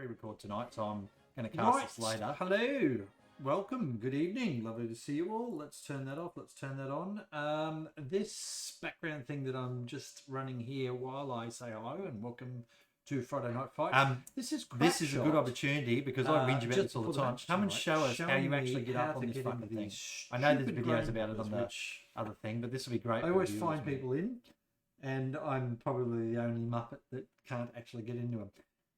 pre-record tonight, so I'm going to cast this later. Hello, welcome, good evening, lovely to see you all. Let's turn that off, let's turn that on. This background thing that I'm just running here while I say hello and welcome to Friday Night Fight. This is a good opportunity because I whinge about this all the time. Come and show us how you actually get up on this fucking thing. I know there's videos about it on the other thing, but this will be great. I always find people in, and I'm probably the only muppet that can't actually get into them.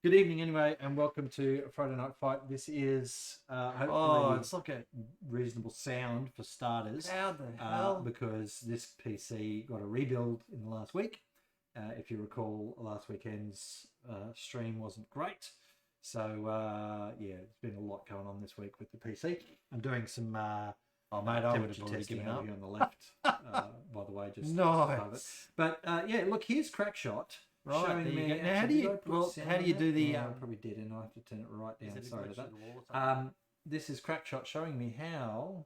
Good evening anyway, and welcome to Friday Night Fight. This is hopefully it's like a reasonable sound for starters. How the hell? Because this PC got a rebuild in the last week. If you recall, last weekend's stream wasn't great. So yeah, there's been a lot going on this week with the PC. I'm doing some mate, I would have already testing given over up. here on the left. By the way, just Nice. But yeah, look, here's Crackshot. Right, Showing there you me. go. Now, how actually, do you- did I put well, sound how do you on do that? the, Yeah, I probably did, and I have to turn it right down. Sorry about that. This is Crackshot showing me how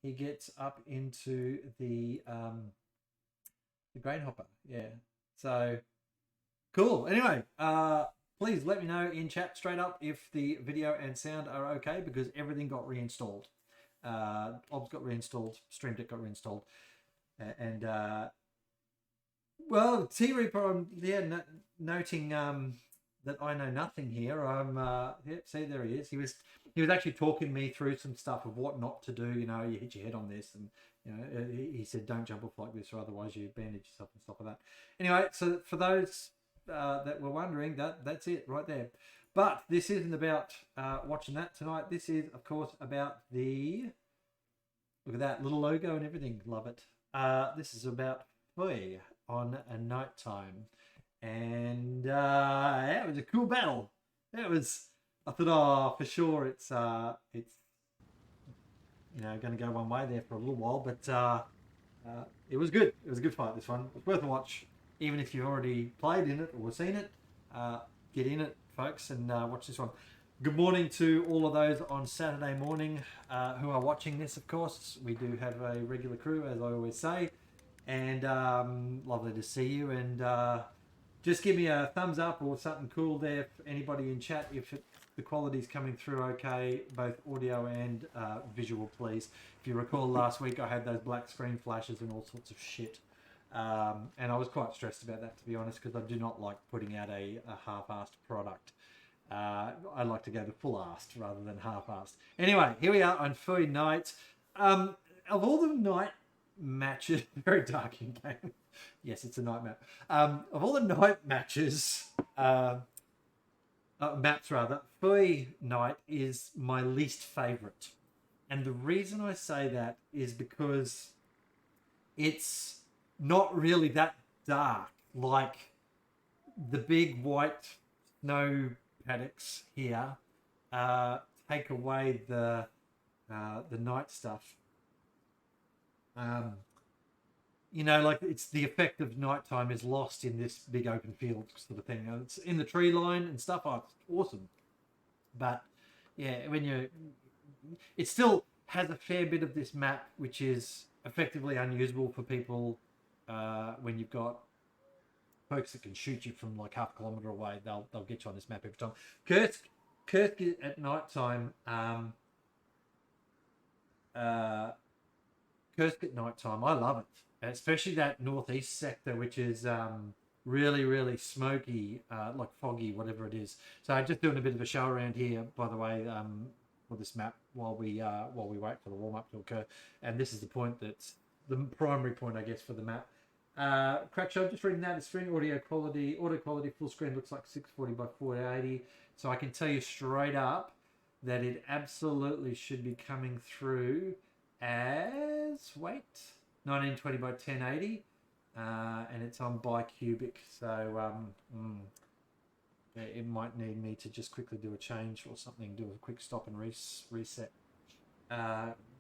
he gets up into the grain hopper. Yeah. So cool. Anyway, please let me know in chat straight up if the video and sound are okay, because everything got reinstalled. Obs got reinstalled, Stream Deck got reinstalled, and well, T Reaper, noting that I know nothing here. I'm yep, see, there he is. He was actually talking me through some stuff of what not to do. You know, you hit your head on this, and you know, he said don't jump off like this, or otherwise you bandage yourself and stuff like that. Anyway, so for those that were wondering, that's it right there. But this isn't about watching that tonight. This is, of course, about the look at that little logo and everything. Love it. This is about Fui on a night time, and yeah, it was a cool battle. It was. I thought, oh, for sure, it's you know, going to go one way there for a little while, but it was good. It was a good fight. This one, it's worth a watch, even if you've already played in it or seen it. Get in it, folks, and watch this one. Good morning to all of those on Saturday morning who are watching this. Of course, we do have a regular crew, as I always say. And lovely to see you, and just give me a thumbs up or something cool there for anybody in chat if the quality's coming through okay, both audio and visual, please. If you recall last week I had those black screen flashes and all sorts of shit, and I was quite stressed about that, to be honest, because I do not like putting out a half-assed product. I like to go the full-assed rather than half-assed. Anyway, here we are on Fui Night. Of all the night matches, very dark in game. Yes, it's a night map. Of all the night matches, maps rather, Fui Night is my least favourite, and the reason I say that is because it's not really that dark. Like the big white snow paddocks here take away the night stuff. You know, like it's the effect of nighttime is lost in this big open field sort of thing. It's in the tree line and stuff. Oh, it's awesome. But yeah, it still has a fair bit of this map, which is effectively unusable for people when you've got folks that can shoot you from like half a kilometre away. They'll get you on this map every time. Kursk at nighttime. Kursk at nighttime, I love it, especially that northeast sector, which is really, really smoky, like foggy, whatever it is. So I'm just doing a bit of a show around here, by the way, for this map while we wait for the warm up to occur. And this is the point that's the primary point, I guess, for the map. Crackshot, just reading that, the screen auto quality full screen looks like 640 by 480. So I can tell you straight up that it absolutely should be coming through as 1920 by 1080, and it's on bicubic, so it might need me to just quickly do a change or something, do a quick stop and reset.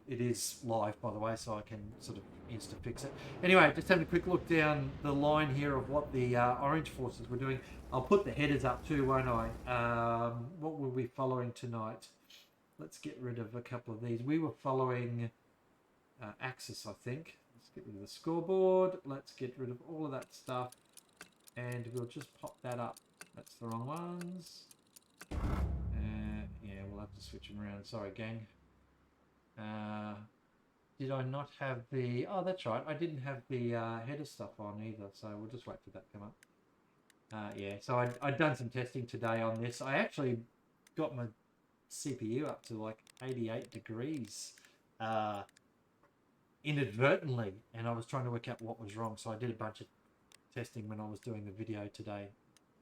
It is live, by the way, so I can sort of insta fix it. Anyway, just having a quick look down the line here of what the Orange Forces were doing. I'll put the headers up too, won't I? What were we following tonight? Let's get rid of a couple of these. We were following Axis, I think. Let's get rid of the scoreboard. Let's get rid of all of that stuff, and we'll just pop that up. That's the wrong ones. I'll have to switch them around. Sorry, gang. Did I not have the... Oh, that's right. I didn't have the header stuff on either, so we'll just wait for that to come up. Yeah, so I'd done some testing today on this. I actually got my CPU up to like 88 degrees inadvertently, and I was trying to work out what was wrong, so I did a bunch of testing when I was doing the video today,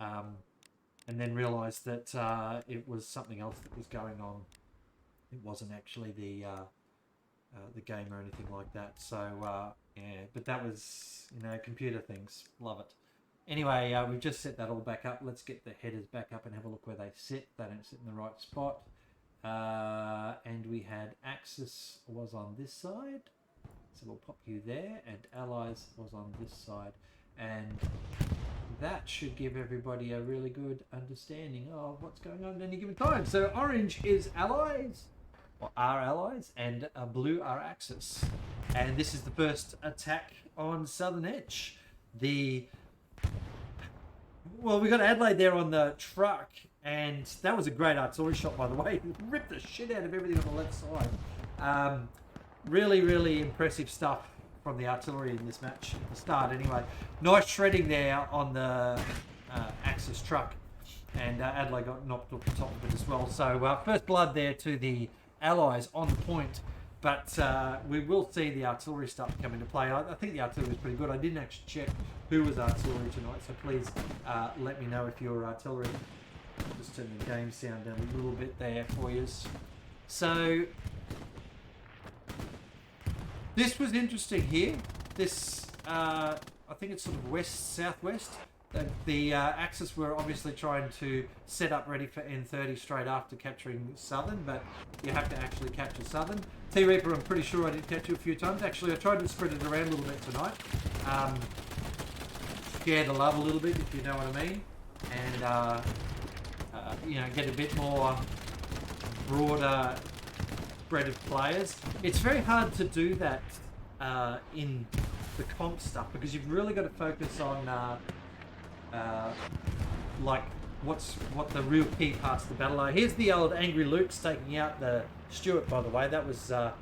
and then realized that it was something else that was going on. It wasn't actually the game or anything like that. So yeah, but that was, you know, computer things. Love it. Anyway, we've just set that all back up. Let's get the headers back up and have a look where they sit. They don't sit in the right spot. And we had Axis was on this side, so we'll pop you there, and Allies was on this side, and that should give everybody a really good understanding of what's going on at any given time. So orange is Allies, or our Allies, and blue are Axis, and this is the first attack on Southern Edge. Well, we got Adelaide there on the truck, and that was a great artillery shot, by the way. It ripped the shit out of everything on the left side. Really, really impressive stuff from the artillery in this match at the start anyway. Nice shredding there on the Axis truck, and Adelaide got knocked off the top of it as well. So first blood there to the Allies on the point, but we will see the artillery stuff come into play. I think the artillery was pretty good. I didn't actually check who was artillery tonight, so please let me know if you're artillery. Just turn the game sound down a little bit there for you. So this was interesting here. This I think it's sort of west-southwest. The Axis were obviously trying to set up ready for N30 straight after capturing Southern, but you have to actually capture Southern. T-Reaper, I'm pretty sure I did catch you a few times. Actually, I tried to spread it around a little bit tonight. Scare the love a little bit, if you know what I mean. And, you know, get a bit more broader spread of players. It's very hard to do that in the comp stuff, because you've really got to focus on like what the real key parts of the battle are. Here's the old Angry Luke's taking out the Stuart, by the way. That was a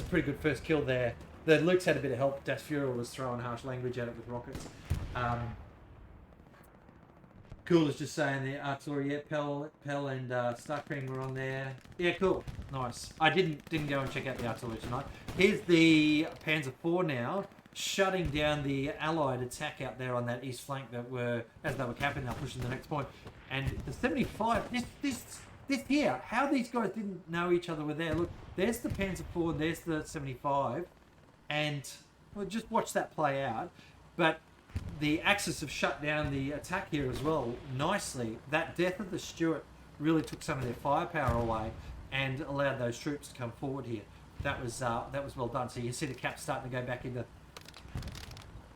pretty good first kill there. The Luke's had a bit of help. Das Fuhrer was throwing harsh language at it with rockets. Cool is just saying the artillery, yeah, Pell and Starcream were on there. Yeah, cool, nice. I didn't go and check out the artillery tonight. Here's the Panzer IV now, shutting down the Allied attack out there on that east flank that were, as they were capping, they're pushing the next point. And the 75, this here, how these guys didn't know each other were there. Look, there's the Panzer IV, there's the 75, and well, just watch that play out. But the Axis have shut down the attack here as well nicely. That death of the Stuart really took some of their firepower away and allowed those troops to come forward here. That was well done. So you can see the caps starting to go back into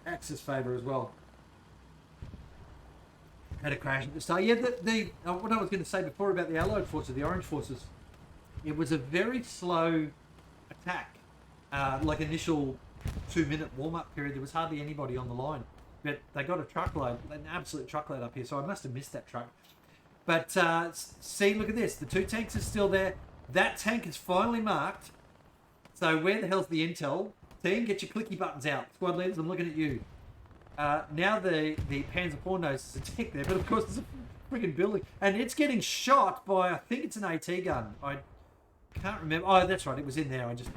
Axis favour as well. Had a crash at the start. Yeah, what I was going to say before about the Allied forces, the Orange forces, it was a very slow attack. Like initial 2-minute warm-up period, there was hardly anybody on the line. But they got a truckload, an absolute truckload up here, so I must have missed that truck. But see, look at this. The 2 tanks are still there. That tank is finally marked. So where the hell's the intel? Team, get your clicky buttons out. Squad leaders, I'm looking at you. Now the Panzer IV notices a tick there, but of course there's a freaking building. And it's getting shot by, I think it's an AT gun. I can't remember. Oh, that's right, it was in there. I just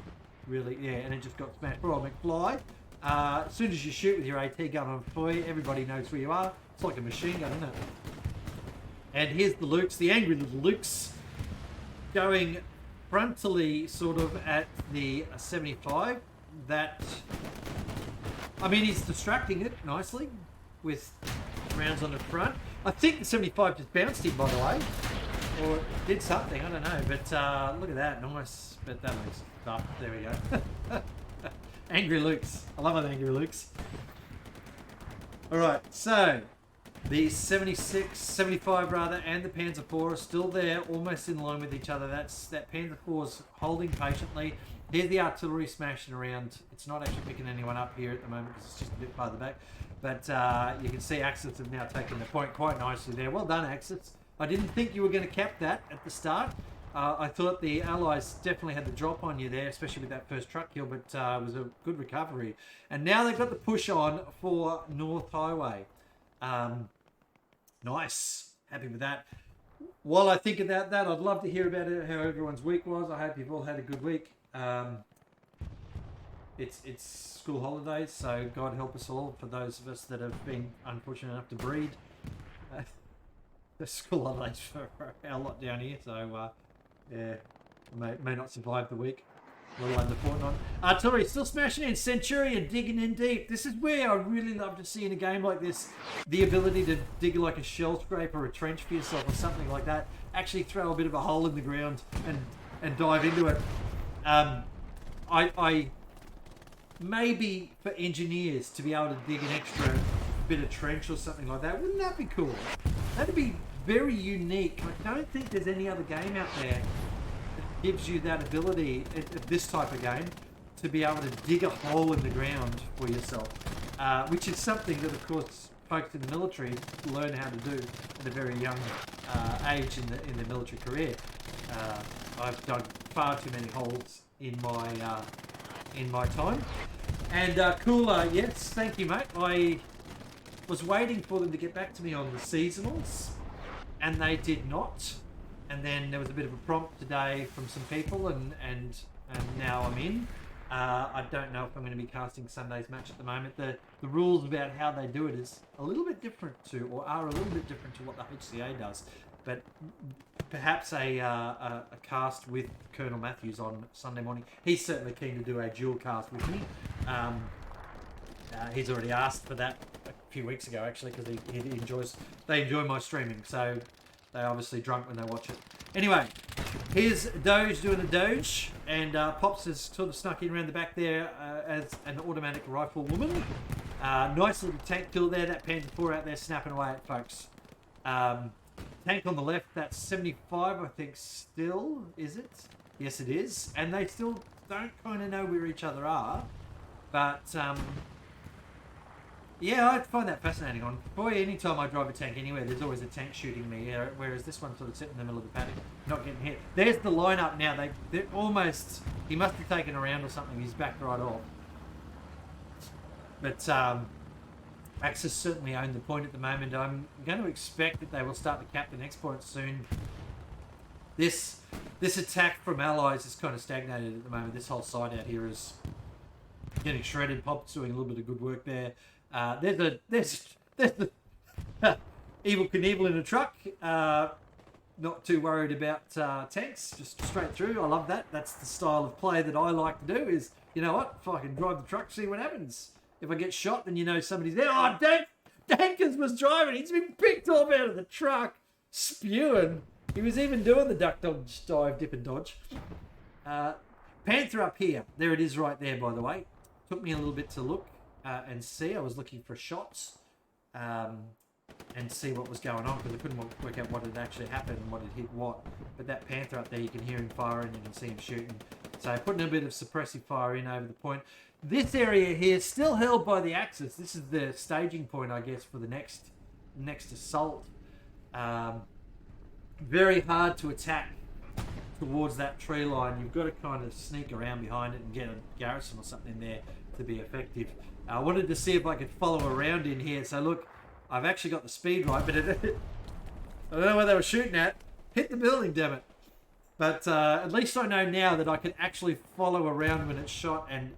really, yeah, and it just got smashed. Poor old McFly. As soon as you shoot with your AT gun on fire, everybody knows where you are. It's like a machine gun, isn't it? And here's the Lukes, the angry little Lukes, going frontally sort of at the 75. That, I mean, he's distracting it nicely with rounds on the front. I think the 75 just bounced him, by the way, or did something, I don't know. But look at that, nice. But that looks up. There we go. Angry Lukes. I love it, Angry Lukes. Alright, so the 76, 75 rather, and the Panzer IV are still there, almost in line with each other. That Panzer IV's holding patiently. Here's the artillery smashing around. It's not actually picking anyone up here at the moment because it's just a bit farther back. But you can see Axis have now taken the point quite nicely there. Well done, Axis. I didn't think you were going to cap that at the start. I thought the Allies definitely had the drop on you there, especially with that first truck kill, but it was a good recovery. And now they've got the push on for North Highway. Nice. Happy with that. While I think about that, I'd love to hear about it, how everyone's week was. I hope you've all had a good week. It's school holidays, so God help us all for those of us that have been unfortunate enough to breed. The school holidays for our lot down here, so yeah, may not survive the week, let alone the fortnight. Artillery still smashing in. Centurion digging in deep. This is where I really love to see in a game like this the ability to dig like a shell scrape or a trench for yourself or something like that. Actually throw a bit of a hole in the ground and dive into it. I maybe for engineers to be able to dig an extra bit of trench or something like that, wouldn't that be cool? That'd be very unique. I don't think there's any other game out there that gives you that ability, this type of game, to be able to dig a hole in the ground for yourself, which is something that, of course, folks in the military learn how to do at a very young age in their military career. I've dug far too many holes in my time. And Cooler, yes, thank you, mate. I was waiting for them to get back to me on the seasonals, and they did not. And then there was a bit of a prompt today from some people, and now I'm in. I don't know if I'm going to be casting Sunday's match at the moment. The rules about how they do it is a little bit different are a little bit different to what the HCA does. But perhaps a cast with Colonel Matthews on Sunday morning. He's certainly keen to do a dual cast with me. He's already asked for that a few weeks ago, actually, because they enjoy my streaming, so they're obviously drunk when they watch it. Anyway, here's Doge doing a Doge, and Pops has sort of snuck in around the back there as an automatic rifle woman. Nice little tank kill there. That Panzer IV out there snapping away at folks. Tank on the left, that's 75, I think, still, is it? Yes, it is. And they still don't kind of know where each other are. But, yeah, I find that fascinating. Boy, anytime I drive a tank anywhere, there's always a tank shooting me, whereas this one sort of sitting in the middle of the paddock, not getting hit. There's the lineup now. They're almost... He must have taken a round or something. He's backed right off. But, Axis certainly own the point at the moment. I'm going to expect that they will start to cap the next point soon. This attack from Allies is kind of stagnated at the moment. This whole side out here is getting shredded. Pop's doing a little bit of good work there. There's the Evil Knievel in a truck. Not too worried about tanks, just straight through. I love that. That's the style of play that I like to do. Is, you know what? If I can drive the truck, see what happens. If I get shot, then you know somebody's there. Oh, Dankins was driving. He's been picked off out of the truck, spewing. He was even doing the duck, dodge, dive, dip and dodge. Panther up here. There it is right there, by the way. Took me a little bit to look and see. I was looking for shots and see what was going on, because I couldn't work out what had actually happened and what had hit what. But that Panther up there, you can hear him firing, you can see him shooting. So putting a bit of suppressive fire in over the point. This area here, still held by the Axis. This is the staging point, I guess, for the next assault. Very hard to attack towards that tree line. You've got to kind of sneak around behind it and get a garrison or something in there to be effective. I wanted to see if I could follow around in here. So look, I've actually got the speed right, but I don't know what they were shooting at. Hit the building, damn it. But at least I know now that I can actually follow around when it's shot and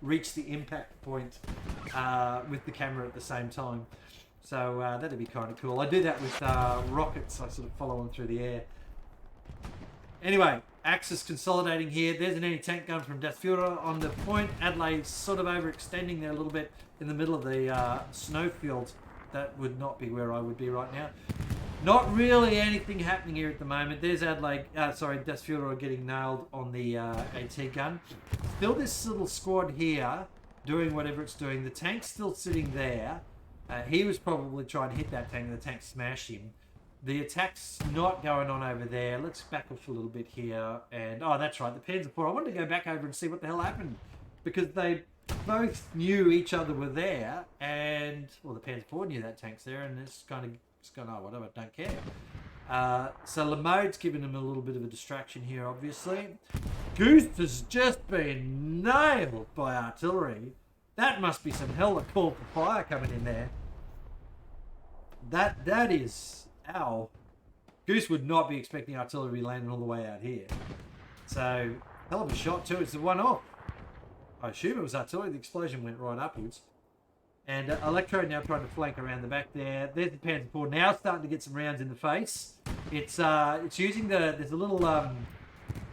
reach the impact point with the camera at the same time. So that'd be kind of cool. I do that with rockets. I sort of follow them through the air. Anyway, Axis consolidating here. There's an anti-tank gun from Das Führer on the point. Adelaide's sort of overextending there a little bit in the middle of the snowfield. That would not be where I would be right now. Not really anything happening here at the moment. There's Das Führer getting nailed on the AT gun. Still this little squad here doing whatever it's doing. The tank's still sitting there. He was probably trying to hit that tank and the tank smashed him. The attack's not going on over there. Let's back off a little bit here. And, oh, that's right, the Panzer IV. I wanted to go back over and see what the hell happened, because they both knew each other were there, and, well, the Panzer IV knew that tank's there, and it's kind of, oh, whatever, don't care. So Lamode's given him a little bit of a distraction here, obviously. Goose has just been nailed by artillery. That must be some hell of call for fire coming in there. That is... Ow. Goose would not be expecting artillery to be landing all the way out here. So, hell of a shot too. It's the one off. I assume it was artillery. The explosion went right upwards. And Electro now trying to flank around the back there. There's the Panzer IV now starting to get some rounds in the face. It's using the... There's a little...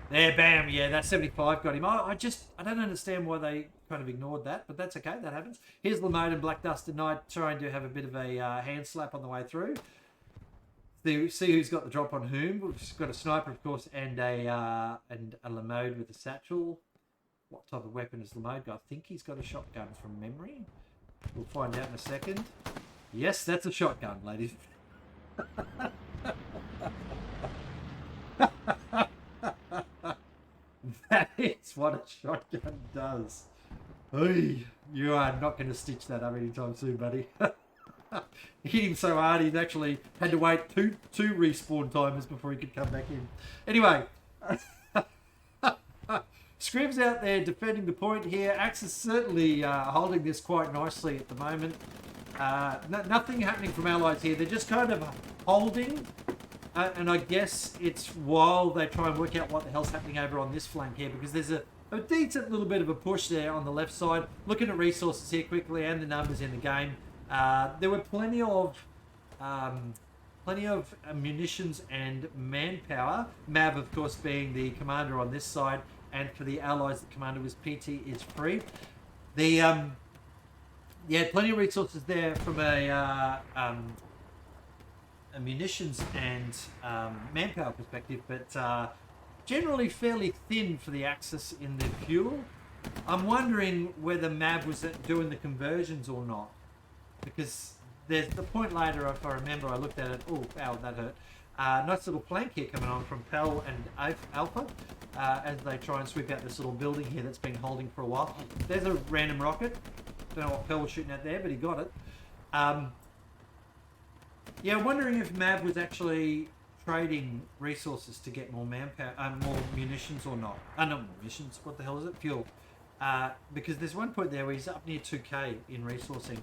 There, bam. Yeah, that 75 got him. I don't understand why they kind of ignored that, but that's okay. That happens. Here's Lamode and Black Dusted Knight trying to have a bit of a hand slap on the way through. See who's got the drop on whom. We've got a sniper, of course, and a Lamode with a satchel. What type of weapon has Lamode got? I think he's got a shotgun from memory. We'll find out in a second. Yes, that's a shotgun, ladies. That is what a shotgun does. Oy, you are not going to stitch that up anytime soon, buddy. Hit him so hard he's actually had to wait two respawn timers before he could come back in. Anyway, Scrib's out there defending the point here. Axe is certainly holding this quite nicely at the moment. Nothing happening from Allies here. They're just kind of holding. And I guess it's while they try and work out what the hell's happening over on this flank here, because there's a decent little bit of a push there on the left side. Looking at resources here quickly and the numbers in the game. There were plenty of munitions and manpower. Mav, of course, being the commander on this side, and for the Allies, the commander was PT is free. The plenty of resources there from a munitions and manpower perspective, but generally fairly thin for the Axis in the fuel. I'm wondering whether Mav was doing the conversions or not, because there's the point later, if I remember, I looked at it. Oh, ow, that hurt. Nice little flank here coming on from Pell and Alpha as they try and sweep out this little building here that's been holding for a while. There's a random rocket. Don't know what Pell was shooting at there, but he got it. Yeah, wondering if Mav was actually trading resources to get more manpower, more munitions or not. Not munitions, what the hell is it? Fuel. Because there's one point there where he's up near 2k in resourcing.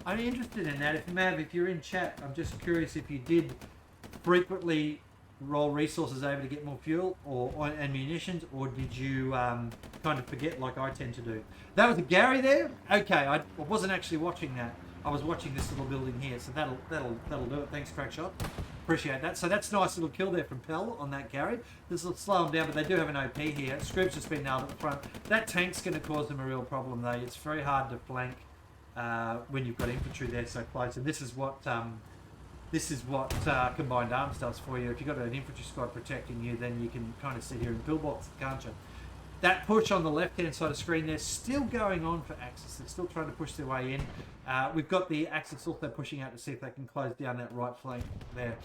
I'm interested in that. If Mav, if you're in chat, I'm just curious if you did frequently roll resources over to get more fuel and munitions, or did you kind of forget like I tend to do? That was a Gary there? Okay, I wasn't actually watching that. I was watching this little building here, so that'll do it. Thanks, Crackshot. Appreciate that. So that's a nice little kill there from Pell on that Gary. This will slow them down, but they do have an OP here. Scrib's just been nailed at the front. That tank's going to cause them a real problem, though. It's very hard to flank when you've got infantry there so close, and this is what Combined Arms does for you. If you've got an infantry squad protecting you, then you can kind of sit here and pillbox, can't you? That push on the left-hand side of the screen there still going on for Axis. They're still trying to push their way in. We've got the Axis also pushing out to see if they can close down that right flank there.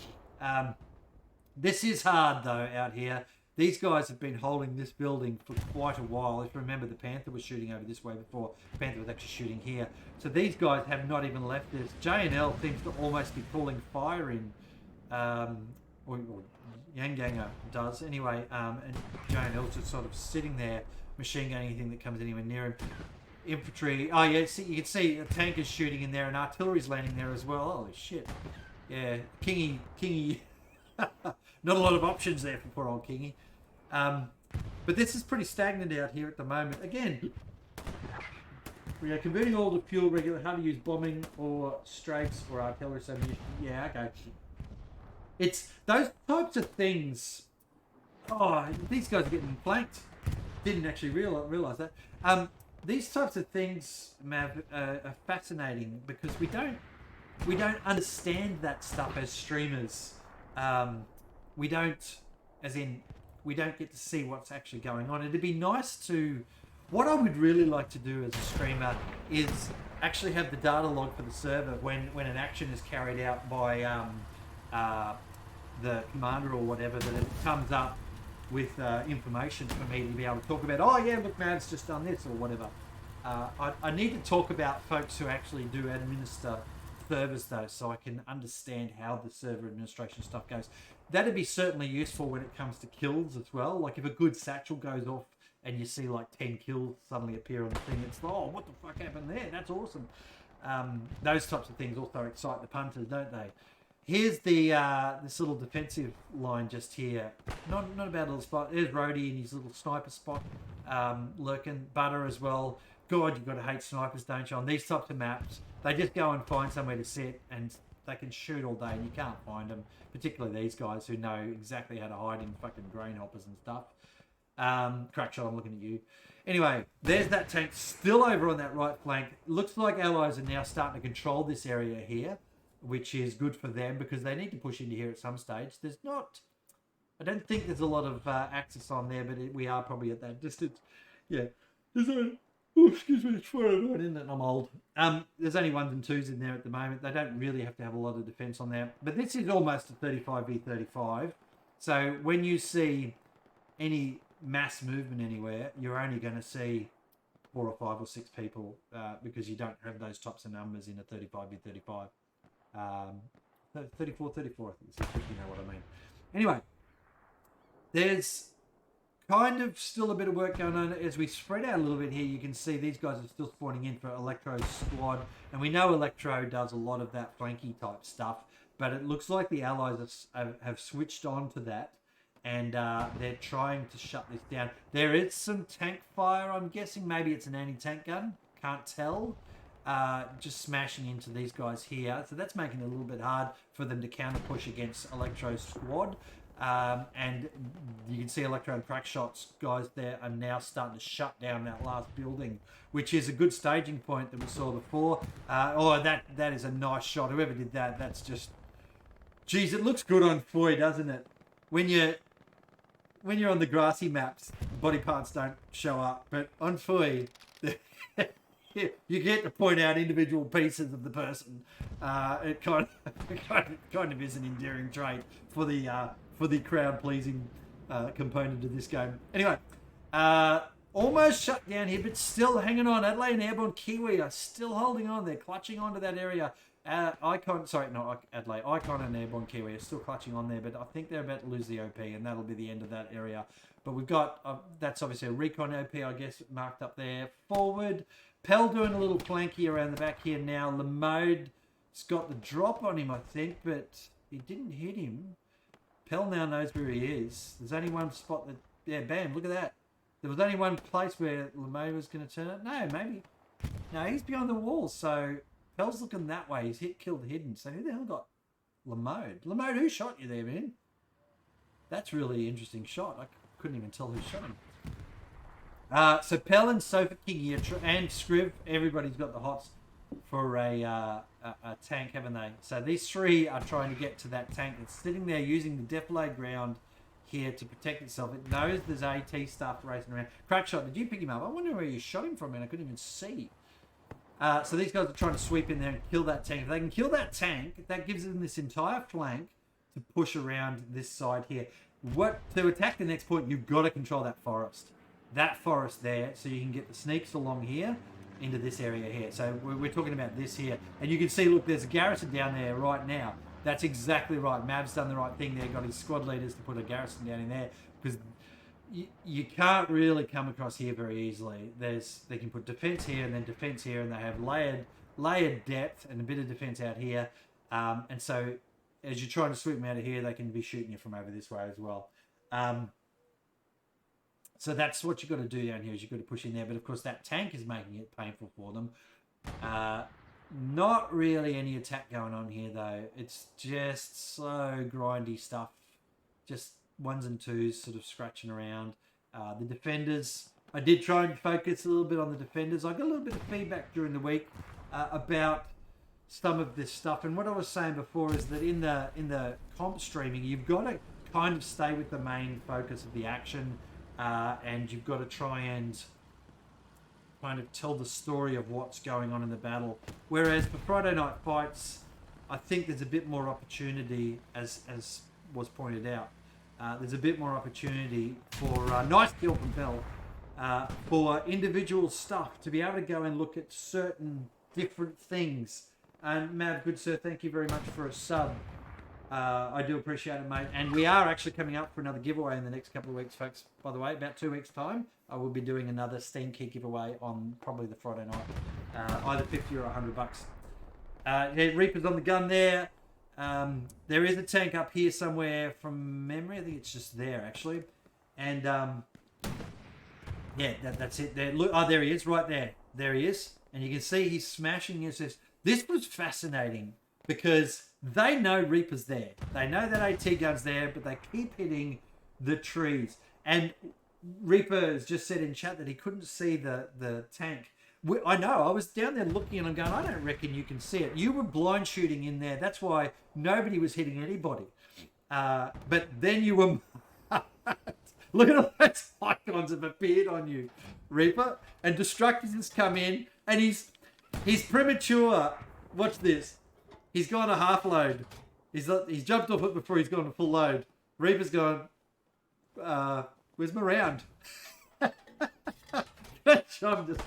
This is hard, though, out here. These guys have been holding this building for quite a while. If you remember, the Panther was shooting over this way before. The Panther was actually shooting here. So these guys have not even left this. J&L seems to almost be pulling fire in, or Yanganger does anyway, and J&L's just sort of sitting there, machine gunning anything that comes anywhere near him. Infantry, oh yeah, see, you can see a tank is shooting in there and artillery's landing there as well. Holy shit. Yeah, Kingy. Not a lot of options there for poor old Kingy. But this is pretty stagnant out here at the moment. Again, we are converting all to fuel regular, how to use bombing or strafes or artillery. So yeah, okay. It's those types of things. Oh, these guys are getting flanked. Didn't actually realize that. These types of things, Mav, are fascinating because we don't understand that stuff as streamers. We don't get to see what's actually going on. It'd be nice to. What I would really like to do as a streamer is actually have the data log for the server when an action is carried out by the commander or whatever, that it comes up with information for me to be able to talk about, oh yeah, look, Mav's just done this or whatever. I need to talk about folks who actually do administer servers though, so I can understand how the server administration stuff goes. that'd be certainly useful when it comes to kills as well. Like if a good satchel goes off and you see like 10 kills suddenly appear on the thing, it's like, oh, what the fuck happened there? That's awesome. Those types of things also excite the punters, don't they? Here's the this little defensive line just here. Not a bad little spot. There's Rhodey in his little sniper spot, lurking. Butter as well. God, you've got to hate snipers, don't you? On these types of maps, they just go and find somewhere to sit, and they can shoot all day, and you can't find them. Particularly these guys who know exactly how to hide in fucking grain hoppers and stuff. Crackshot, I'm looking at you. Anyway, there's that tank still over on that right flank. Looks like allies are now starting to control this area here, which is good for them because they need to push into here at some stage. There's not... I don't think there's a lot of access on there, but we are probably at that distance. Yeah. There's only... Oh, excuse me, it's 409, isn't it? I'm old. There's only 1s and 2s in there at the moment. They don't really have to have a lot of defense on there. But this is almost a 35v35. So when you see any mass movement anywhere, you're only going to see 4 or 5 or 6 people because you don't have those types of numbers in a 35v35. 34, I think, if you know what I mean. Anyway, there's kind of still a bit of work going on. As we spread out a little bit here, you can see these guys are still spawning in for Electro's squad. And we know Electro does a lot of that flanky type stuff, but it looks like the allies have switched on to that. And they're trying to shut this down. There is some tank fire. I'm guessing maybe it's an anti-tank gun. Can't tell. Just smashing into these guys here. So that's making it a little bit hard for them to counter push against Electro's squad. And you can see Electro and Crackshot's guys there are now starting to shut down that last building, which is a good staging point that we saw before. That is a nice shot. Whoever did that, that's just... Geez, it looks good on Foy, doesn't it? When you're on the grassy maps, body parts don't show up, but on Foy, you get to point out individual pieces of the person. It kind of is an endearing trait for the crowd pleasing component of this game. Anyway, almost shut down here, but still hanging on. Adelaide and Airborne Kiwi are still holding on. They're clutching onto that area. Icon and Airborne Kiwi are still clutching on there, but I think they're about to lose the OP, and that'll be the end of that area. But we've got, that's obviously a recon OP, I guess, marked up there. Forward, Pell doing a little flanky around the back here now. Lamode's got the drop on him, I think, but it didn't hit him. Pell now knows where he is. There's only one spot that, yeah, bam, look at that. There was only one place where Lamode was going to turn it. No, he's behind the wall, so... Pell's looking that way. He's killed hidden. So who the hell got Lamode? Lamode, who shot you there, man? That's really interesting shot. I couldn't even tell who shot him. So Pell and Sofa King here, and Scriv, everybody's got the hots for a tank, haven't they? So these three are trying to get to that tank that's sitting there using the defilade ground here to protect itself. It knows there's AT stuff racing around. Crackshot, did you pick him up? I wonder where you shot him from, man. I couldn't even see. So these guys are trying to sweep in there and kill that tank. If they can kill that tank, that gives them this entire flank to push around this side here. To attack the next point, you've got to control that forest. That forest there, so you can get the sneaks along here into this area here. So we're talking about this here. And you can see, look, there's a garrison down there right now. That's exactly right. Mav's done the right thing there. Got his squad leaders to put a garrison down in there because... You can't really come across here very easily. They can put defense here and then defense here, and they have layered depth and a bit of defense out here. And so as you're trying to sweep them out of here, they can be shooting you from over this way as well. So that's what you've got to do down here is you've got to push in there. But of course that tank is making it painful for them. Not really any attack going on here though. It's just so grindy stuff. Just 1s and 2s sort of scratching around. The defenders, I did try and focus a little bit on the defenders. I got a little bit of feedback during the week about some of this stuff. And what I was saying before is that in the comp streaming, you've got to kind of stay with the main focus of the action, and you've got to try and kind of tell the story of what's going on in the battle. Whereas for Friday Night Fights, I think there's a bit more opportunity, as was pointed out. There's a bit more opportunity for nice kill from Bell for individual stuff to be able to go and look at certain different things. And Mav, good sir, thank you very much for a sub. I do appreciate it, mate. And we are actually coming up for another giveaway in the next couple of weeks, folks. By the way, about 2 weeks' time, I will be doing another Steam Key giveaway on probably the Friday night, either 50 or $100. Yeah, Reaper's on the gun there. There is a tank up here somewhere from memory. I think it's just there actually, and yeah, that's it. There, look. Oh, there he is, right there. There he is, and you can see he's smashing his. This was fascinating because they know Reaper's there. They know that AT gun's there, but they keep hitting the trees. And Reaper has just said in chat that he couldn't see the tank. I know. I was down there looking and I'm going, I don't reckon you can see it. You were blind shooting in there. That's why nobody was hitting anybody. But then you were... Look at all those icons have appeared on you, Reaper. And Destructors has come in and he's premature. Watch this. He's gone a half load. He's jumped off it before he's gone a full load. Reaper's gone, where's my round? Destructors.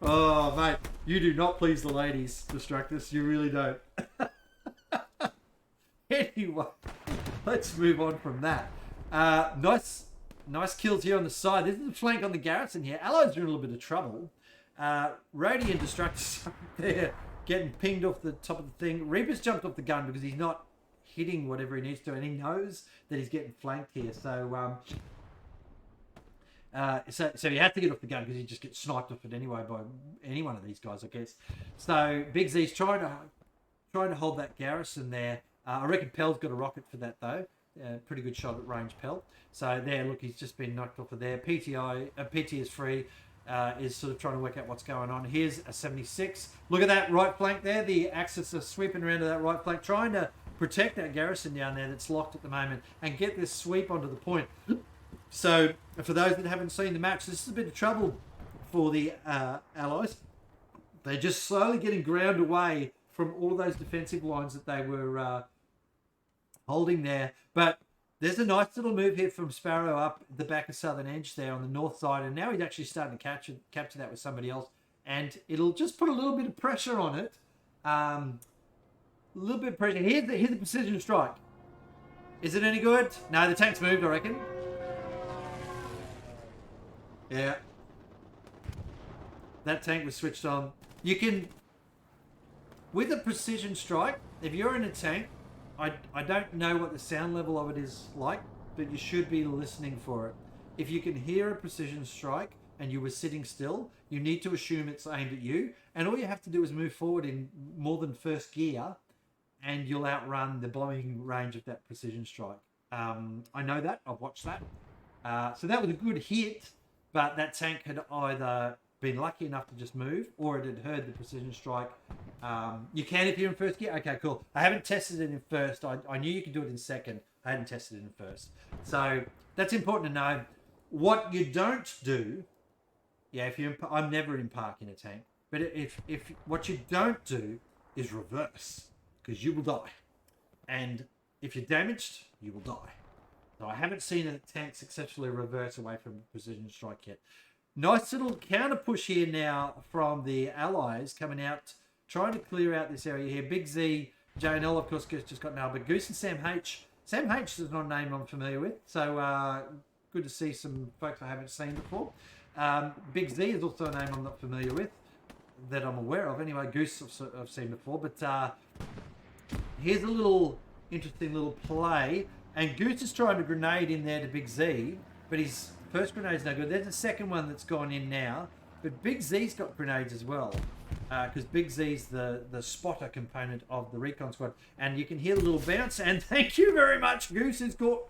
Oh, mate. You do not please the ladies, Destructors. You really don't. Anyway, let's move on from that. Nice kills here on the side. This is a flank on the garrison here. Allies are in a little bit of trouble. Rody and Destructors there getting pinged off the top of the thing. Reaper's jumped off the gun because he's not hitting whatever he needs to, and he knows that he's getting flanked here. So he had to get off the gun because he just gets sniped off it anyway by any one of these guys, I guess. So Big Z's trying to hold that garrison there. I reckon Pell's got a rocket for that though. Pretty good shot at range, Pell. So there, look, he's just been knocked off of there. PT is free. Is sort of trying to work out what's going on. Here's a 76. Look at that right flank there. The Axis are sweeping around to that right flank, trying to protect that garrison down there that's locked at the moment and get this sweep onto the point. So for those that haven't seen the match, this is a bit of trouble for the Allies. They're just slowly getting ground away from all of those defensive lines that they were holding there. But there's a nice little move here from Sparrow up the back of Southern Edge there on the north side. And now he's actually starting to capture that with somebody else. And it'll just put a little bit of pressure on it. A little bit of pressure. Here's the precision strike. Is it any good? No, the tank's moved, I reckon. Yeah. That tank was switched on. You can... With a precision strike, if you're in a tank... I don't know what the sound level of it is like, but you should be listening for it. If you can hear a precision strike and you were sitting still, you need to assume it's aimed at you. And all you have to do is move forward in more than first gear and you'll outrun the blowing range of that precision strike. I know that. I've watched that. So that was a good hit, but that tank had either been lucky enough to just move or it had heard the precision strike. You can if you're in first gear. Okay, cool. I haven't tested it in first. I knew you could do it in second. I hadn't tested it in first. So that's important to know. What you don't do, yeah, if you're I'm never in park in a tank, but if what you don't do is reverse, because you will die. And if you're damaged, you will die. So I haven't seen a tank successfully reverse away from precision strike yet. Nice little counter push here now from the Allies coming out, trying to clear out this area here. Big Z, J&L, of course, just got nailed, but Goose and Sam H. Sam H is not a name I'm familiar with, so good to see some folks I haven't seen before. Big Z is also a name I'm not familiar with, that I'm aware of. Anyway, Goose I've seen before, but here's a little interesting little play, and Goose is trying to grenade in there to Big Z, but his first grenade's no good. There's a second one that's gone in now, but Big Z's got grenades as well, because Big Z's the spotter component of the recon squad, and you can hear the little bounce, and thank you very much, Goose is caught.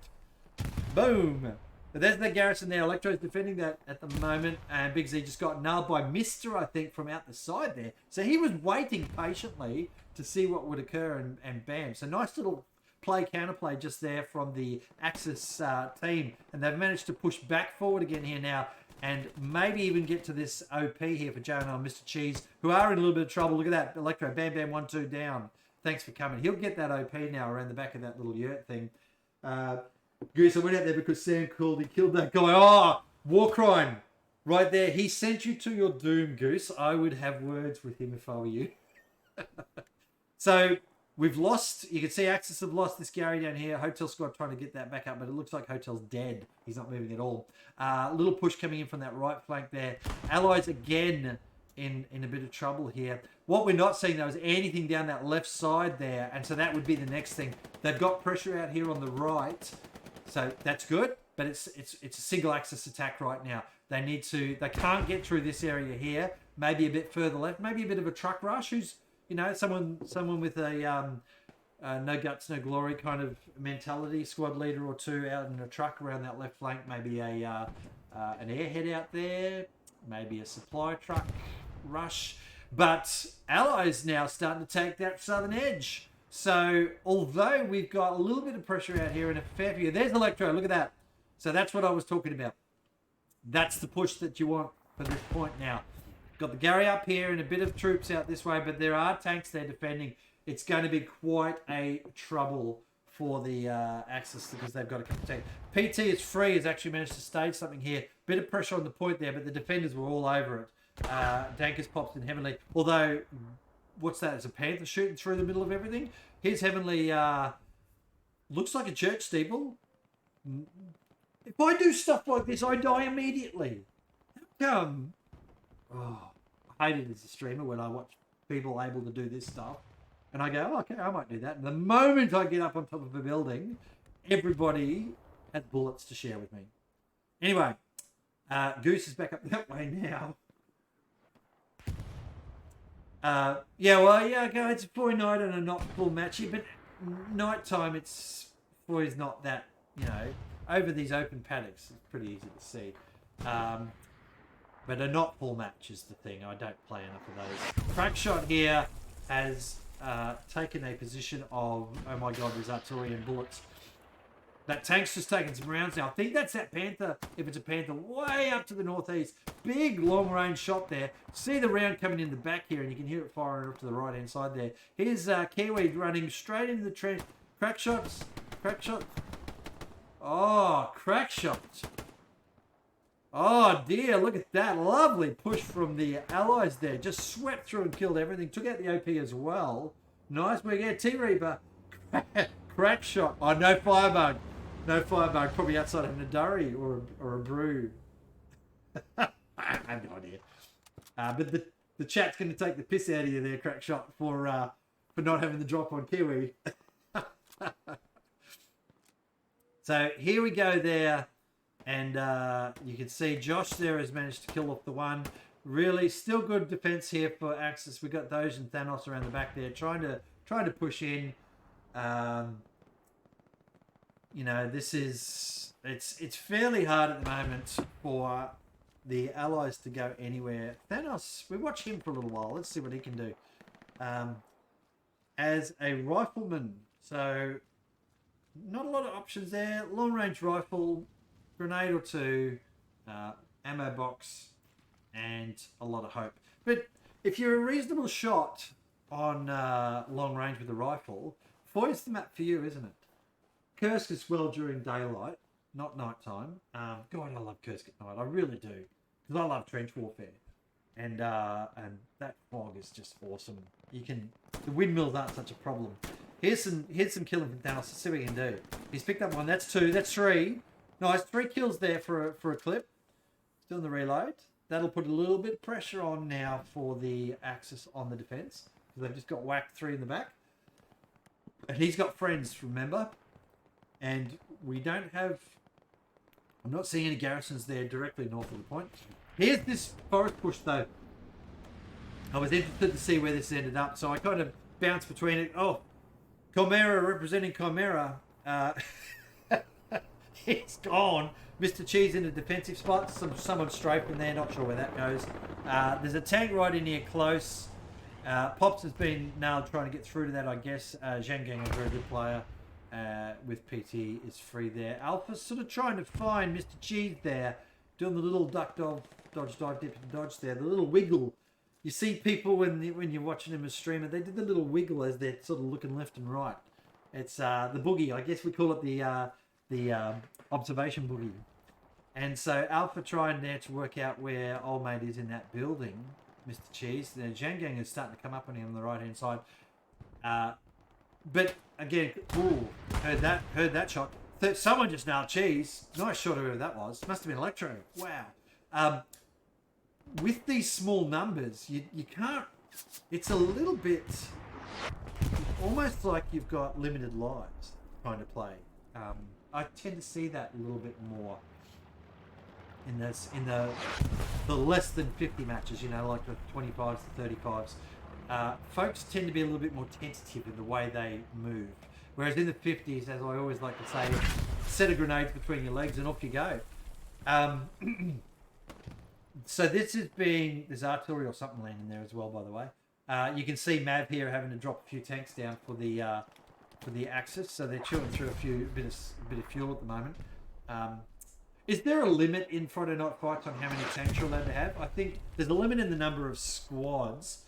Boom. But there's the garrison there. Electro's defending that at the moment, and Big Z just got nailed by Mister, I think, from out the side there. So he was waiting patiently to see what would occur, and bam. So nice little counterplay just there from the Axis team, and they've managed to push back forward again here now, and maybe even get to this OP here for J&L and Mr. Cheese, who are in a little bit of trouble. Look at that, Electro, bam, bam, 1-2 down. Thanks for coming. He'll get that OP now around the back of that little yurt thing. Goose, I went out there because Sam called. He killed that guy. Oh, war crime. Right there. He sent you to your doom, Goose. I would have words with him if I were you. So We've lost, you can see Axis have lost this Gary down here. Hotel squad trying to get that back up, but it looks like Hotel's dead. He's not moving at all. Little push coming in from that right flank there. Allies again in a bit of trouble here. What we're not seeing though is anything down that left side there, and so that would be the next thing. They've got pressure out here on the right, so that's good, but it's a single axis attack right now. They can't get through this area here. Maybe a bit further left, maybe a bit of a truck rush. Who's, you know, someone with a no guts, no glory kind of mentality, squad leader or two out in a truck around that left flank. Maybe an airhead out there, maybe a supply truck rush. But Allies now starting to take that southern edge. So although we've got a little bit of pressure out here and a fair few, there's Electro. Look at that. So that's what I was talking about. That's the push that you want for this point now. Got the Gary up here and a bit of troops out this way, but there are tanks there defending. It's going to be quite a trouble for the Axis because they've got a couple of tanks. PT is free, has actually managed to stage something here. Bit of pressure on the point there, but the defenders were all over it. Dankers pops in Heavenly. Although, what's that? It's a Panther shooting through the middle of everything. Here's Heavenly. Looks like a church steeple. If I do stuff like this, I die immediately. How come? Oh, I hate it as a streamer when I watch people able to do this stuff. And I go, oh, okay, I might do that. And the moment I get up on top of a building, everybody has bullets to share with me. Anyway, Goose is back up that way now. Okay, it's for night and a not full matchy, but nighttime it's for is not that, you know, over these open paddocks, it's pretty easy to see. But a not full match is the thing. I don't play enough of those. Crackshot here has taken a position of, oh my god, there's artillery and bullets. That tank's just taking some rounds now. I think that's that Panther, if it's a Panther, way up to the northeast. Big long-range shot there. See the round coming in the back here, and you can hear it firing up to the right-hand side there. Here's Kiwi running straight into the trench. Crackshot. Oh, Crackshot. Oh dear, look at that. Lovely push from the Allies there. Just swept through and killed everything. Took out the OP as well. Nice work. Yeah, T-Reaper. Crackshot. Oh, no firebug. No firebug. Probably outside of a Durry or a brew. I have no idea. But the chat's going to take the piss out of you there, Crackshot, for not having the drop on Kiwi. So here we go there. And you can see Josh there has managed to kill off the one. Really, still good defense here for Axis. We've got those and Thanos around the back there, trying to push in. You know, this is it's fairly hard at the moment for the Allies to go anywhere. Thanos, we watch him for a little while. Let's see what he can do. As a rifleman, so not a lot of options there. Long range rifle, grenade or two, ammo box, and a lot of hope. But if you're a reasonable shot on long range with a rifle, Foy's the map for you, isn't it? Kursk as well during daylight, not nighttime. God, I love Kursk at night. I really do, because I love trench warfare, and that fog is just awesome. The windmills aren't such a problem. Here's some killing from Thanos. Let's see what he can do. He's picked up one. That's two. That's three. Nice, 3 kills there for a clip. Still in the reload. That'll put a little bit of pressure on now for the Axis on the defense, because they've just got whacked 3 in the back. And he's got friends, remember? And we don't have... I'm not seeing any garrisons there directly north of the point. Here's this forest push, though. I was interested to see where this ended up, so I kind of bounced between it. Oh, Chimera representing Chimera. It's gone. Mr. Cheese in a defensive spot. Someone strafing there. Not sure where that goes. There's a tank right in here close. Pops has been nailed trying to get through to that, I guess. Zhang Gang, a very good player. With PT is free there. Alpha's sort of trying to find Mr. Cheese there. Doing the little duck dodge, dive, dip, and dodge there. The little wiggle. You see people when you're watching them as streamer, they do the little wiggle as they're sort of looking left and right. It's the boogie. I guess we call it the observation boogie. And so Alpha trying there to work out where old mate is in that building, Mr. Cheese. The Zhang Gang is starting to come up on him on the right hand side. but again, ooh, heard that shot. Someone just nailed cheese. Nice shot, whoever that was. Must have been Electro. Wow. With these small numbers, you can't. It's a little bit almost like you've got limited lives trying to play. I tend to see that a little bit more in the less than 50 matches. You know, like the 25s, the 35s. Folks tend to be a little bit more tentative in the way they move. Whereas in the 50s, as I always like to say, set of grenades between your legs and off you go. So this is there's artillery or something landing there as well, by the way. You can see Mav here having to drop a few tanks down for the Axis, so they're chewing through a bit of fuel at the moment. Is there a limit in Friday Night Fights on how many tanks you're allowed to have? I think there's a limit in the number of squads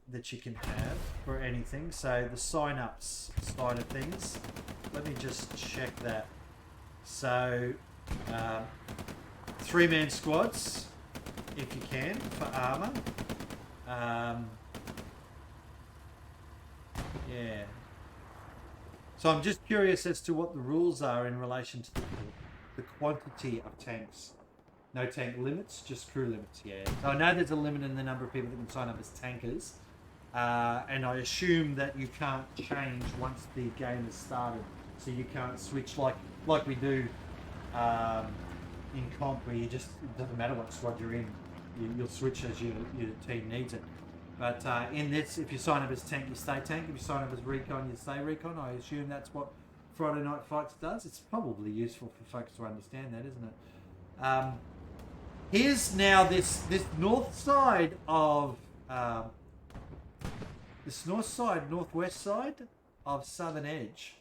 that you can have for anything. So the sign-ups side of things, let me just check that. So 3-man squads, if you can, for armor. Yeah. So I'm just curious as to what the rules are in relation to the quantity of tanks. No tank limits, just crew limits, yeah. So I know there's a limit in the number of people that can sign up as tankers. And I assume that you can't change once the game has started. So you can't switch like we do in comp, where it doesn't matter what squad you're in. You'll switch as your team needs it. But in this, if you sign up as tank, you stay tank. If you sign up as recon, you stay recon. I assume that's what Friday Night Fights does. It's probably useful for folks to understand that, isn't it? Here's now this north side of northwest side of Southern Edge,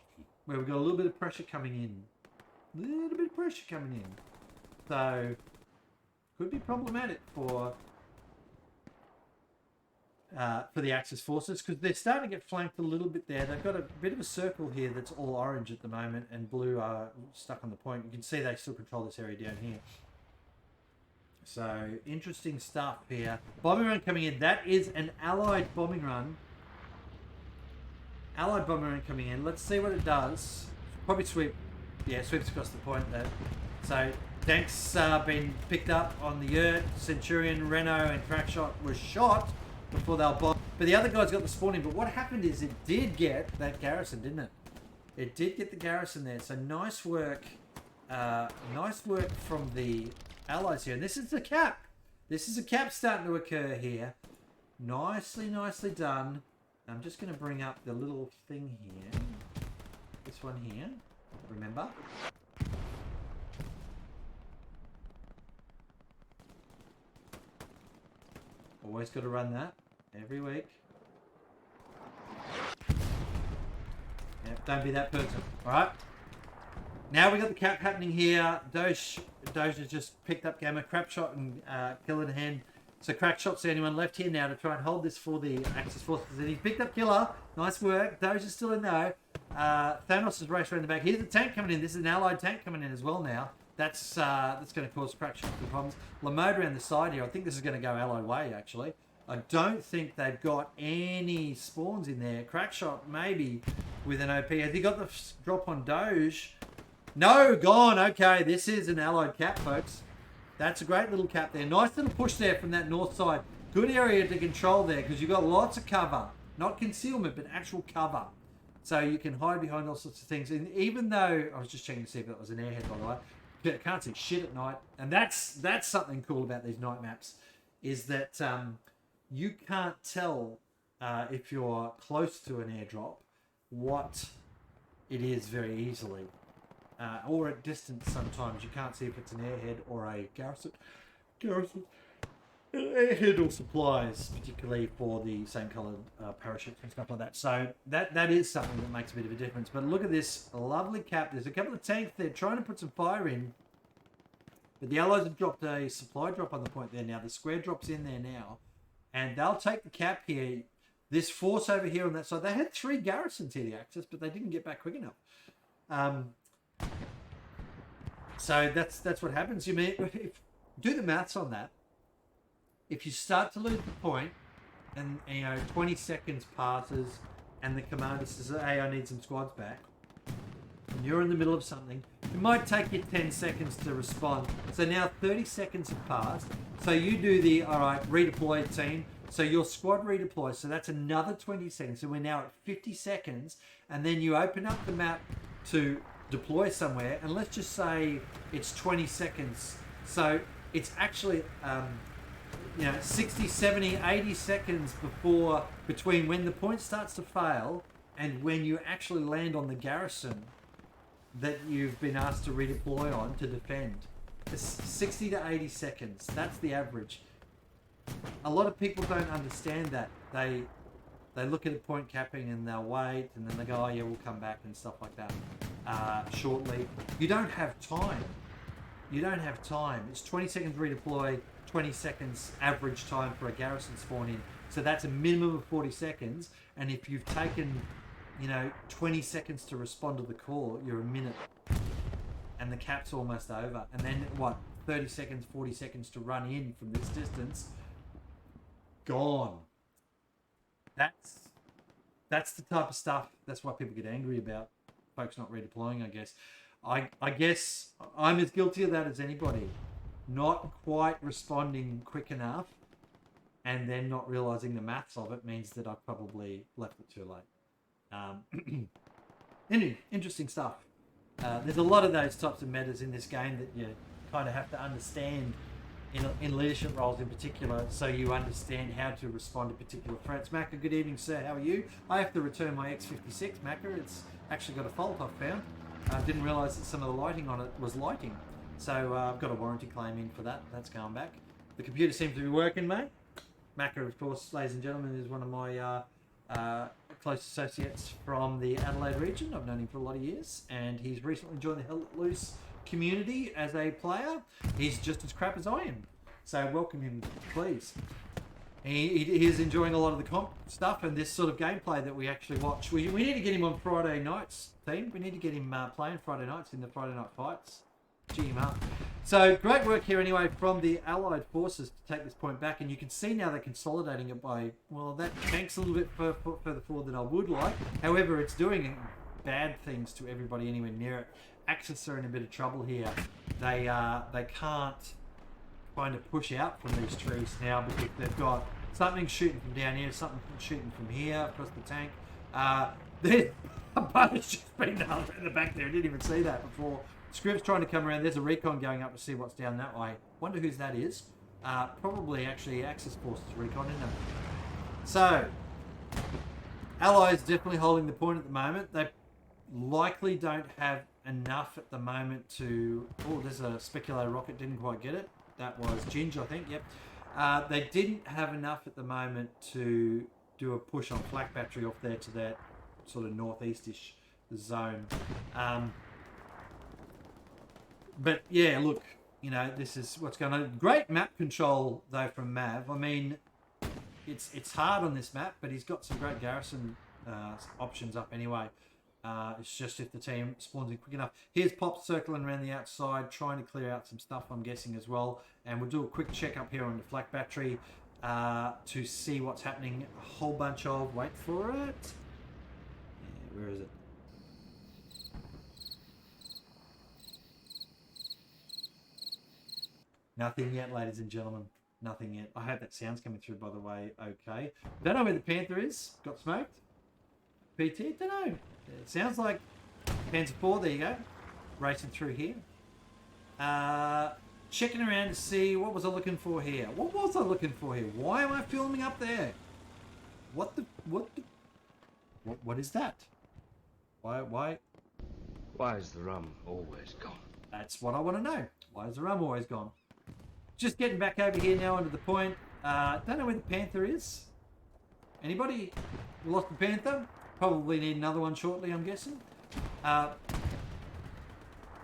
where we've got a little bit of pressure coming in. So could be problematic for the Axis forces, because they're starting to get flanked a little bit there. They've got a bit of a circle here that's all orange at the moment, and blue are stuck on the point. You can see they still control this area down here. So interesting stuff here. Bombing run coming in. That is an Allied bombing run. Allied bombing run coming in. Let's see what it does. Probably sweep. Yeah, sweeps across the point there. So tanks been picked up on the Yurt. Centurion, Renault, and Crackshot was shot before they were bombed. But the other guys got the spawning. But what happened is it did get that garrison, didn't it? It did get the garrison there. So nice work. Nice work from the Allies here. And this is the cap. This is a cap starting to occur here. Nicely done. I'm just going to bring up the little thing here. This one here. Remember? Always got to run that every week. Yeah, don't be that person. Alright. Now we got the cap happening here. Doge has just picked up Gamma, Crapshot, and Kill in hand. So Crackshot's the only one left here now to try and hold this for the Axis forces. And he's picked up Killer. Nice work. Doge is still in though. Thanos is raced around the back. Here's the tank coming in. This is an Allied tank coming in as well now. That's going to cause Crackshot some problems. Lamode around the side here. I think this is going to go Allied way, actually. I don't think they've got any spawns in there. Crackshot, maybe, with an OP. Has he got the drop on Doge? No, gone. Okay, this is an Allied cap, folks. That's a great little cap there. Nice little push there from that north side. Good area to control there, because you've got lots of cover. Not concealment, but actual cover. So you can hide behind all sorts of things. And even though, I was just checking to see if that was an airhead, by the way. I can't see shit at night. And that's something cool about these night maps, is that you can't tell if you're close to an airdrop what it is very easily. Or at distance sometimes. You can't see if it's an airhead or a garrison. Airhead or supplies, particularly for the same coloured parachutes and stuff like that. So that is something that makes a bit of a difference. But look at this lovely cap. There's a couple of tanks there trying to put some fire in. But the Allies have dropped a supply drop on the point there now. The square drop's in there now. And they'll take the cap here. This force over here on that side. They had 3 garrisons here, the Axis, but they didn't get back quick enough. So that's what happens. You mean, do the maths on that. If you start to lose the point, and 20 seconds passes, and the commander says, hey, I need some squads back, and you're in the middle of something, it might take you 10 seconds to respond. So now 30 seconds have passed. So you do the, all right, redeploy team. So your squad redeploys. So that's another 20 seconds. So we're now at 50 seconds. And then you open up the map to deploy somewhere. And let's just say it's 20 seconds. So it's actually, 60, 70, 80 seconds between when the point starts to fail and when you actually land on the garrison that you've been asked to redeploy on to defend. It's 60 to 80 seconds. That's the average. A lot of people don't understand that. They look at a point capping and they'll wait and then they go, oh yeah, we'll come back and stuff like that shortly. You don't have time. You don't have time. It's 20 seconds redeploy, 20 seconds average time for a garrison spawn in. So that's a minimum of 40 seconds. And if you've taken 20 seconds to respond to the call, you're a minute. And the cap's almost over. And then, 30 seconds, 40 seconds to run in from this distance. Gone. That's the type of stuff, that's why people get angry about folks not redeploying, I guess. I guess I'm as guilty of that as anybody. Not quite responding quick enough and then not realising the maths of it means that I've probably left it too late. Interesting stuff. There's a lot of those types of metas in this game that you kind of have to understand in leadership roles in particular, so you understand how to respond to particular threats. Macca, good evening, sir. How are you? I have to return my X56, Macca. It's actually got a fault I've found. I didn't realise that some of the lighting on it was lighting. So I've got a warranty claim in for that. That's going back. The computer seems to be working, mate. Macca, of course, ladies and gentlemen, is one of my close associates from the Adelaide region. I've known him for a lot of years, and he's recently joined the Hell Let Loose community as a player. He's just as crap as I am, so welcome him, please. He is enjoying a lot of the comp stuff and this sort of gameplay that we actually watch. We need to get him on Friday nights, team. We need to get him playing Friday nights in the Friday night fights. G him up. So great work here anyway from the Allied forces to take this point back, and you can see now they're consolidating it by, well, that tanks a little bit further forward than I would like. However, it's doing bad things to everybody anywhere near it. Axis are in a bit of trouble here. They can't kind of push out from these trees now because they've got something shooting from down here, something shooting from here across the tank. There's a boat's just been nailed in the back there. I didn't even see that before. Script's trying to come around. There's a recon going up to see what's down that way. Wonder whose that is. Probably actually Axis forces recon, isn't it? So Allies definitely holding the point at the moment. They likely don't have enough at the moment to... Oh, there's a speculator rocket. Didn't quite get it. That was Ginge, I think. Yep. They didn't have enough at the moment to do a push on flak battery off there to that sort of northeastish zone. But yeah, look, this is what's going on. Great map control though from Mav. I mean, it's hard on this map, but he's got some great garrison options up anyway. It's just if the team spawns in quick enough. Here's Pop circling around the outside, trying to clear out some stuff, I'm guessing, as well. And we'll do a quick check up here on the flak battery to see what's happening. A whole bunch of... Wait for it. Yeah, where is it? Nothing yet, ladies and gentlemen. Nothing yet. I hope that sound's coming through, by the way. Okay. Don't know where the Panther is. Got smoked. PT? Don't know. It sounds like Panzer 4. There you go. Racing through here. Checking around to see what was I looking for here. What was I looking for here? Why am I filming up there? What is that? Why is the rum always gone? That's what I want to know. Why is the rum always gone? Just getting back over here now onto the point. Don't know where the Panther is. Anybody lost the Panther? Probably need another one shortly, I'm guessing.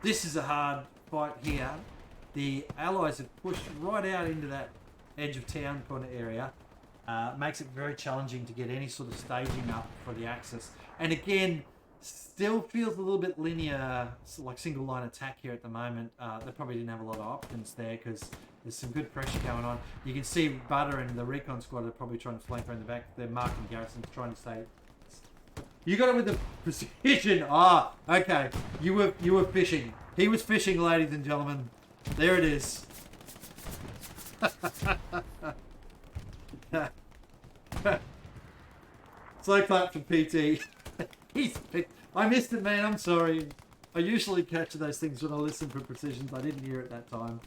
This is a hard fight here. The Allies have pushed right out into that edge of town kind of area. Makes it very challenging to get any sort of staging up for the Axis. And again, still feels a little bit linear, like single line attack here at the moment. They probably didn't have a lot of options there because there's some good pressure going on. You can see Butter and the recon squad are probably trying to flank around the back. They're marking garrisons, trying to stay You got it with the precision. Ah, okay. You were fishing. He was fishing, ladies and gentlemen. There it is. Slow clap for PT. I missed it, man. I'm sorry. I usually catch those things when I listen for precisions. I didn't hear it that time.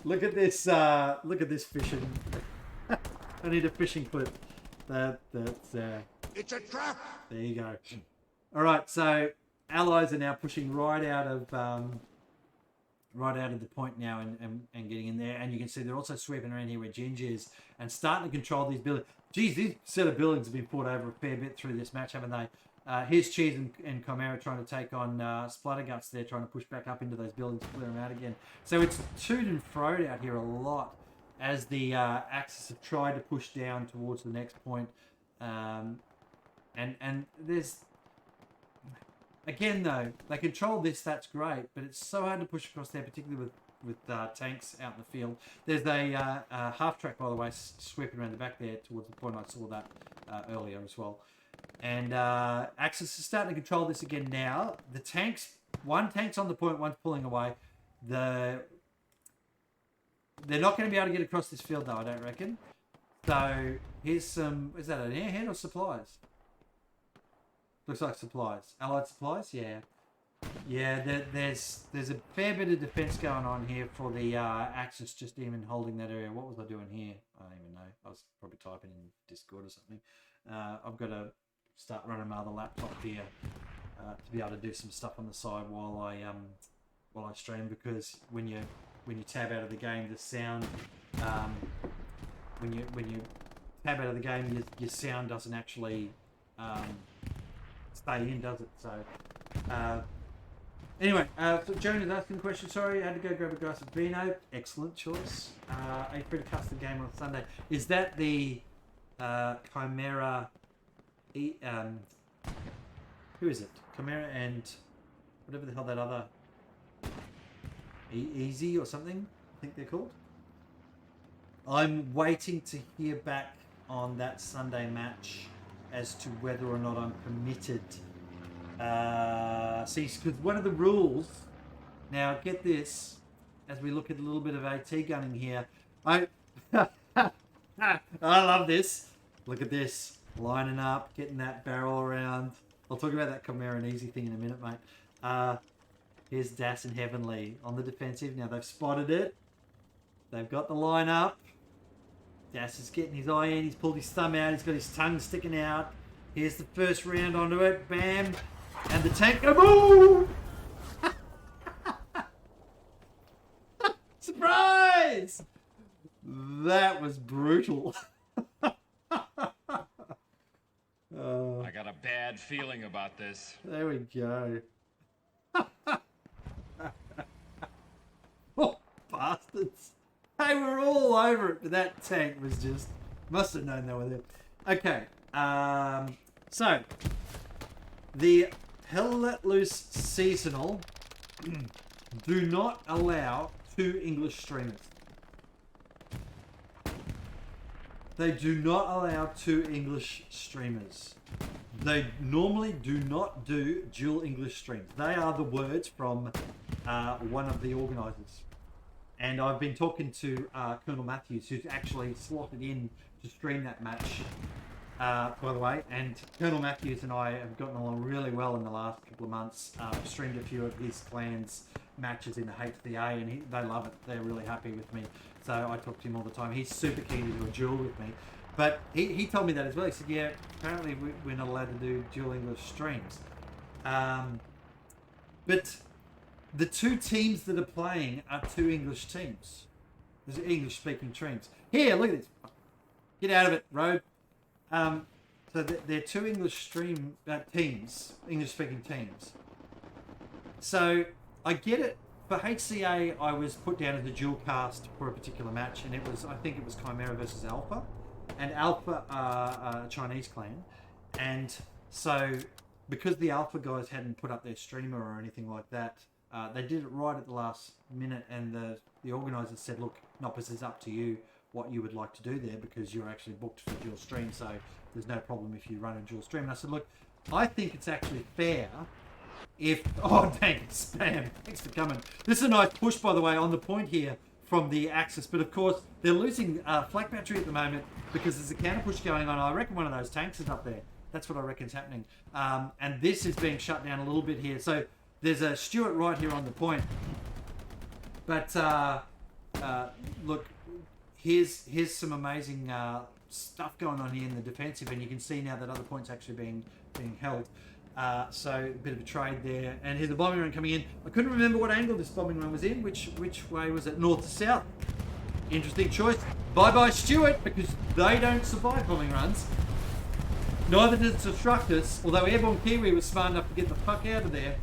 Look at this. Look at this fishing. I need a fishing clip. It's a trap! There you go. All right, so Allies are now pushing right out of the point now and getting in there. And you can see they're also sweeping around here where Ginger is and starting to control these buildings. Geez, these set of buildings have been fought over a fair bit through this match, haven't they? Here's Cheese and Chimera trying to take on Splatterguts. They're trying to push back up into those buildings, clear them out again. So it's toed and froed out here a lot as the Axis have tried to push down towards the next point. And there's... Again, though, they control this, that's great, but it's so hard to push across there, particularly with tanks out in the field. There's a half-track, by the way, sweeping around the back there towards the point. I saw that earlier as well. And Axis is starting to control this again now. The tanks, one tank's on the point, one's pulling away. They're not going to be able to get across this field, though, I don't reckon. So here's some... Is that an airhead or supplies? Looks like supplies. Allied supplies? Yeah. Yeah, there's a fair bit of defense going on here for the Axis just even holding that area. What was I doing here? I don't even know. I was probably typing in Discord or something. I've got to start running my other laptop here to be able to do some stuff on the side while I stream, because when you tab out of the game, the sound when you tab out of the game, your sound doesn't actually stay in, does it? So anyway, so Joan is asking a question. Sorry, I had to go grab a glass of vino. Excellent choice. Are you free to cast the game on Sunday? Is that the Chimera? Who is it? Chimera and whatever the hell that other Easy or something, I think they're called. I'm waiting to hear back on that Sunday match as to whether or not I'm permitted. See, because one of the rules, now get this, as we look at a little bit of AT gunning here, I love this. Look at this, lining up, getting that barrel around. I'll talk about that Chimera and Easy thing in a minute, mate. Here's Das and Heavenly on the defensive. Now they've spotted it. They've got the line up. Das is getting his eye in. He's pulled his thumb out. He's got his tongue sticking out. Here's the first round onto it. Bam. And the tank. Boom! Surprise! That was brutal. I got a bad feeling about this. There we go. Oh, bastards. They were all over it, but that tank was just... Must have known they were there. Okay. So, the Hell Let Loose Seasonal do not allow 2 English streamers. They do not allow 2 English streamers. They normally do not do dual English streams. They are the words from one of the organisers. And I've been talking to Colonel Matthews, who's actually slotted in to stream that match, by the way. And Colonel Matthews and I have gotten along really well in the last couple of months. I've streamed a few of his clan's matches in the HCA, and they love it. They're really happy with me. So I talk to him all the time. He's super keen to do a duel with me. But he told me that as well. He said, yeah, apparently we're not allowed to do dual English streams. But the 2 teams that are playing are 2 English teams. There's English-speaking teams. Here, look at this. Get out of it, Road. So they're 2 English teams, English-speaking teams. So I get it. For HCA, I was put down as a dual cast for a particular match, and I think it was Chimera versus Alpha. And Alpha are a Chinese clan. And so, because the Alpha guys hadn't put up their streamer or anything like that, they did it right at the last minute, and the organisers said, look, Noppers, it's up to you what you would like to do there, because you're actually booked for dual stream, so there's no problem if you run a dual stream. And I said, look, I think it's actually fair if... Oh, thanks, spam. Thanks for coming. This is a nice push, by the way, on the point here from the Axis. But, of course, they're losing flak battery at the moment because there's a counter push going on. I reckon one of those tanks is up there. That's what I reckon is happening. And this is being shut down a little bit here. So there's a Stuart right here on the point. But, look, here's some amazing stuff going on here in the defensive. And you can see now that other points actually being held. So a bit of a trade there. And here's the bombing run coming in. I couldn't remember what angle this bombing run was in. Which way was it? North to south. Interesting choice. Bye-bye, Stuart, because they don't survive bombing runs. Neither does Destructus, although Airborne Kiwi was smart enough to get the fuck out of there.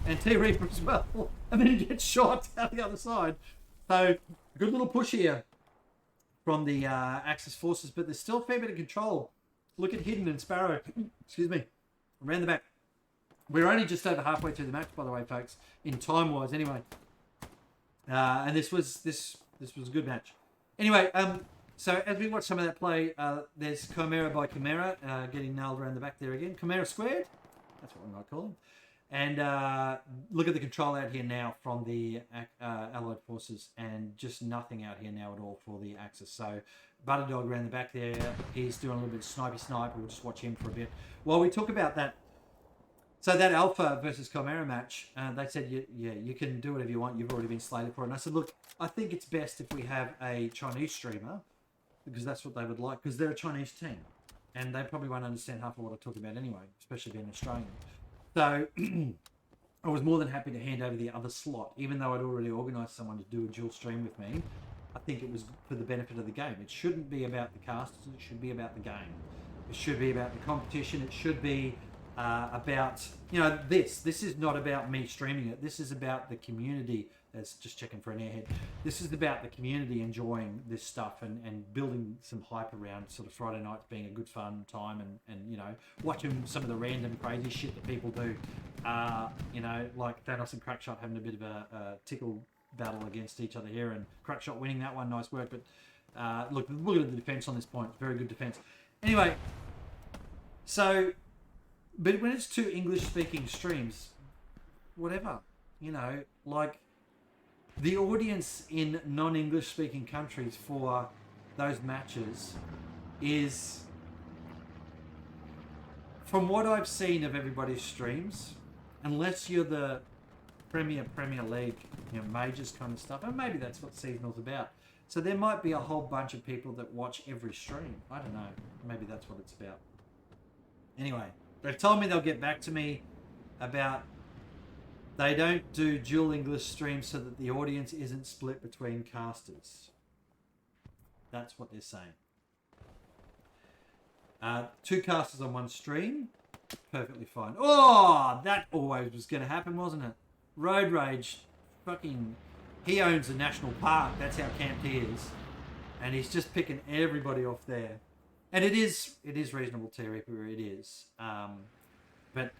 And T-Reaper as well. And then he gets shot out the other side. So, good little push here from the Axis forces, but there's still a fair bit of control. Look at Hidden and Sparrow. Excuse me. Around the back. We're only just over halfway through the match, by the way, folks. In time-wise, anyway. And this was a good match. Anyway, so as we watch some of that play, there's Chimera by Chimera getting nailed around the back there again. Chimera squared. That's what we might call him. And look at the control out here now from the Allied forces, and just nothing out here now at all for the Axis. So Butterdog around the back there, he's doing a little bit of snipey snipe. We'll just watch him for a bit. While we talk about that, so that Alpha versus Chimera match, they said, yeah, you can do whatever you want. You've already been slated for it. And I said, look, I think it's best if we have a Chinese streamer, because that's what they would like, because they're a Chinese team. And they probably won't understand half of what I talk about anyway, especially being Australian. So I was more than happy to hand over the other slot, even though I'd already organised someone to do a dual stream with me. I think it was for the benefit of the game. It shouldn't be about the casters. It should be about the game. It should be about the competition. It should be about, you know, this is not about me streaming it. This is about the community. That's just checking for an airhead. This is about the community enjoying this stuff and building some hype around sort of Friday nights being a good fun time, and you know, watching some of the random crazy shit that people do. You know, like Thanos and Crackshot having a bit of a tickle battle against each other here, and Crackshot winning that one. Nice work. But look at the defense on this point. Very good defense. Anyway, so, but when it's two English-speaking streams, whatever, you know, like, the audience in non-English speaking countries for those matches is, from what I've seen of everybody's streams, unless you're the Premier League, you know, majors kind of stuff, and maybe that's what seasonal's about. So there might be a whole bunch of people that watch every stream. I don't know. Maybe that's what it's about. Anyway, they've told me they'll get back to me about... They don't do dual English streams so that the audience isn't split between casters. That's what they're saying. 2 casters on one stream, perfectly fine. Oh, that always was going to happen, wasn't it? Road Rage, fucking, he owns a national park. That's how camped he is, and he's just picking everybody off there. And it is reasonable, T-Reaper, it is. But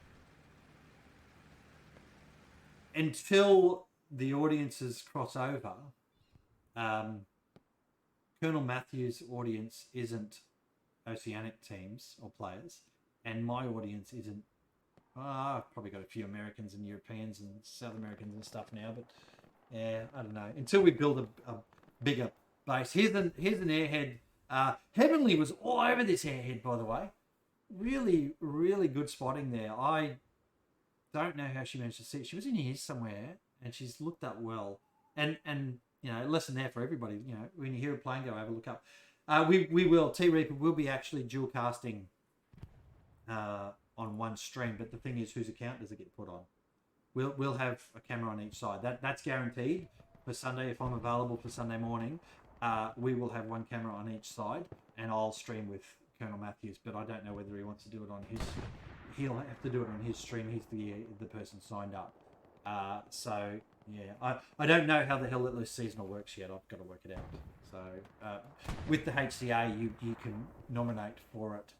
until the audiences cross over, Colonel Matthews' audience isn't Oceanic teams or players, and my audience isn't. I've probably got a few Americans and Europeans and South Americans and stuff now, but yeah, I don't know. Until we build a bigger base. Here's an airhead. Heavenly was all over this airhead, by the way. Really, really good spotting there. I don't know how she managed to see it. She was in here somewhere, and she's looked up well. And you know, lesson there for everybody. You know, when you hear a plane go over, look up. We will. T-Reaper will be actually dual casting on one stream, but the thing is, whose account does it get put on? We'll have a camera on each side. That's guaranteed for Sunday. If I'm available for Sunday morning, we will have one camera on each side, and I'll stream with Colonel Matthews. But I don't know whether he wants to do it on his. He'll have to do it on his stream. He's the person signed up. So yeah, I don't know how the hell that loose seasonal works yet. I've got to work it out. So with the HCA, you can nominate for it,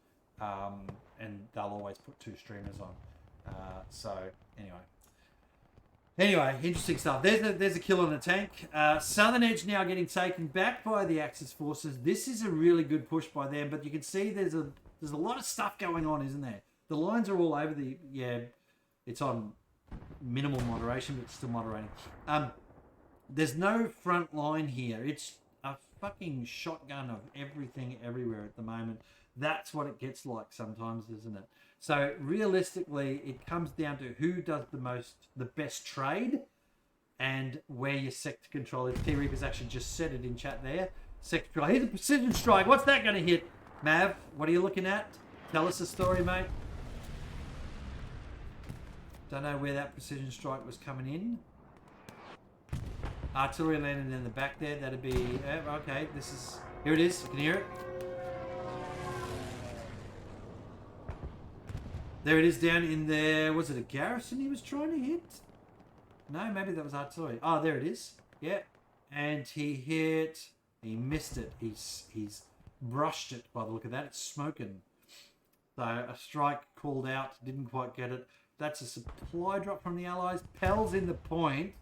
and they'll always put 2 streamers on. So anyway, Anyway, interesting stuff. There's a kill on a tank. Southern Edge now getting taken back by the Axis forces. This is a really good push by them, but you can see there's a lot of stuff going on, isn't there? The lines are all over the... Yeah, it's on minimal moderation, but still moderating. There's no front line here. It's a fucking shotgun of everything everywhere at the moment. That's what it gets like sometimes, isn't it? So realistically, it comes down to who does the best trade and where your sector control is. T-Reaper's actually just said it in chat there. Sector control. Here's a precision strike. What's that going to hit? Mav, what are you looking at? Tell us a story, mate. Don't know where that precision strike was coming in. Artillery landing in the back there. That'd be... okay, this is... Here it is. You can hear it. There it is down in there. Was it a garrison he was trying to hit? No, maybe that was artillery. Oh, there it is. Yeah. And he hit... He missed it. He's brushed it by the look of that. It's smoking. So a strike called out. Didn't quite get it. That's a supply drop from the Allies. Pell's in the point.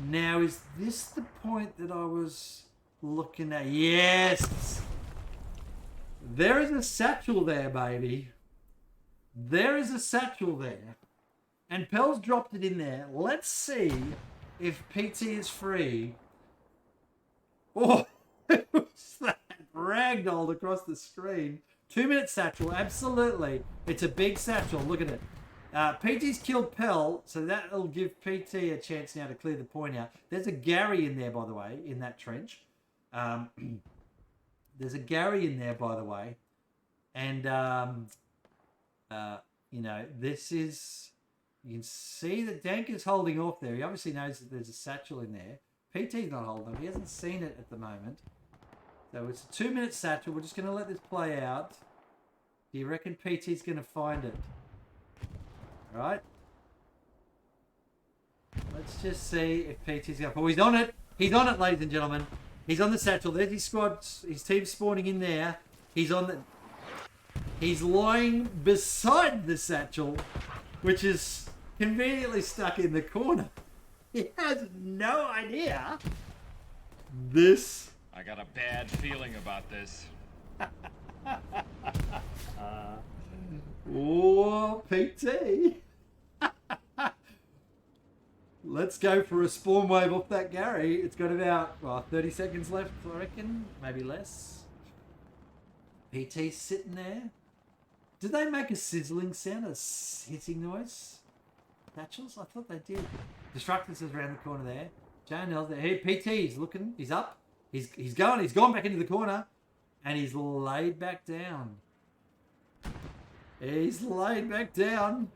Now, is this the point that I was looking at? Yes! There is a satchel there, baby. There is a satchel there. And Pell's dropped it in there. Let's see if PT is free. Oh, what's that? Ragdolled across the screen. 2-minute satchel, absolutely. It's a big satchel. Look at it. PT's killed Pell, so that'll give PT a chance now to clear the point out. There's a Gary in there, by the way, in that trench. There's a Gary in there, by the way. And, you know, this is... You can see that Dank is holding off there. He obviously knows that there's a satchel in there. PT's not holding off. He hasn't seen it at the moment. So it's a 2-minute satchel. We're just going to let this play out. Do you reckon PT's going to find it? All right. Let's just see if PT's going to... Oh, he's on it. He's on it, ladies and gentlemen. He's on the satchel. There's his squad. His team's spawning in there. He's on the... He's lying beside the satchel, which is conveniently stuck in the corner. He has no idea. This... I got a bad feeling about this. Oh, PT. Let's go for a spawn wave off that Gary. It's got about 30 seconds left, I reckon. Maybe less. PT's sitting there. Did they make a sizzling sound, a hissing noise? Satchels? I thought they did. Destructors is around the corner there. J&L's there. Hey, PT's looking. He's up. He's gone back into the corner. And he's laid back down. He's laid back down.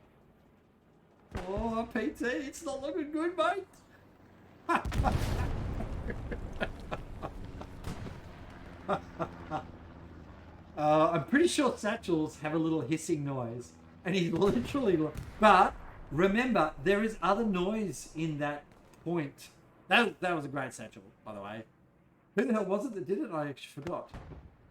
Oh, PT, it's not looking good, mate. I'm pretty sure satchels have a little hissing noise. And he's literally... But remember, there is other noise in that point. That was a great satchel, by the way. Who the hell was it that did it? I actually forgot.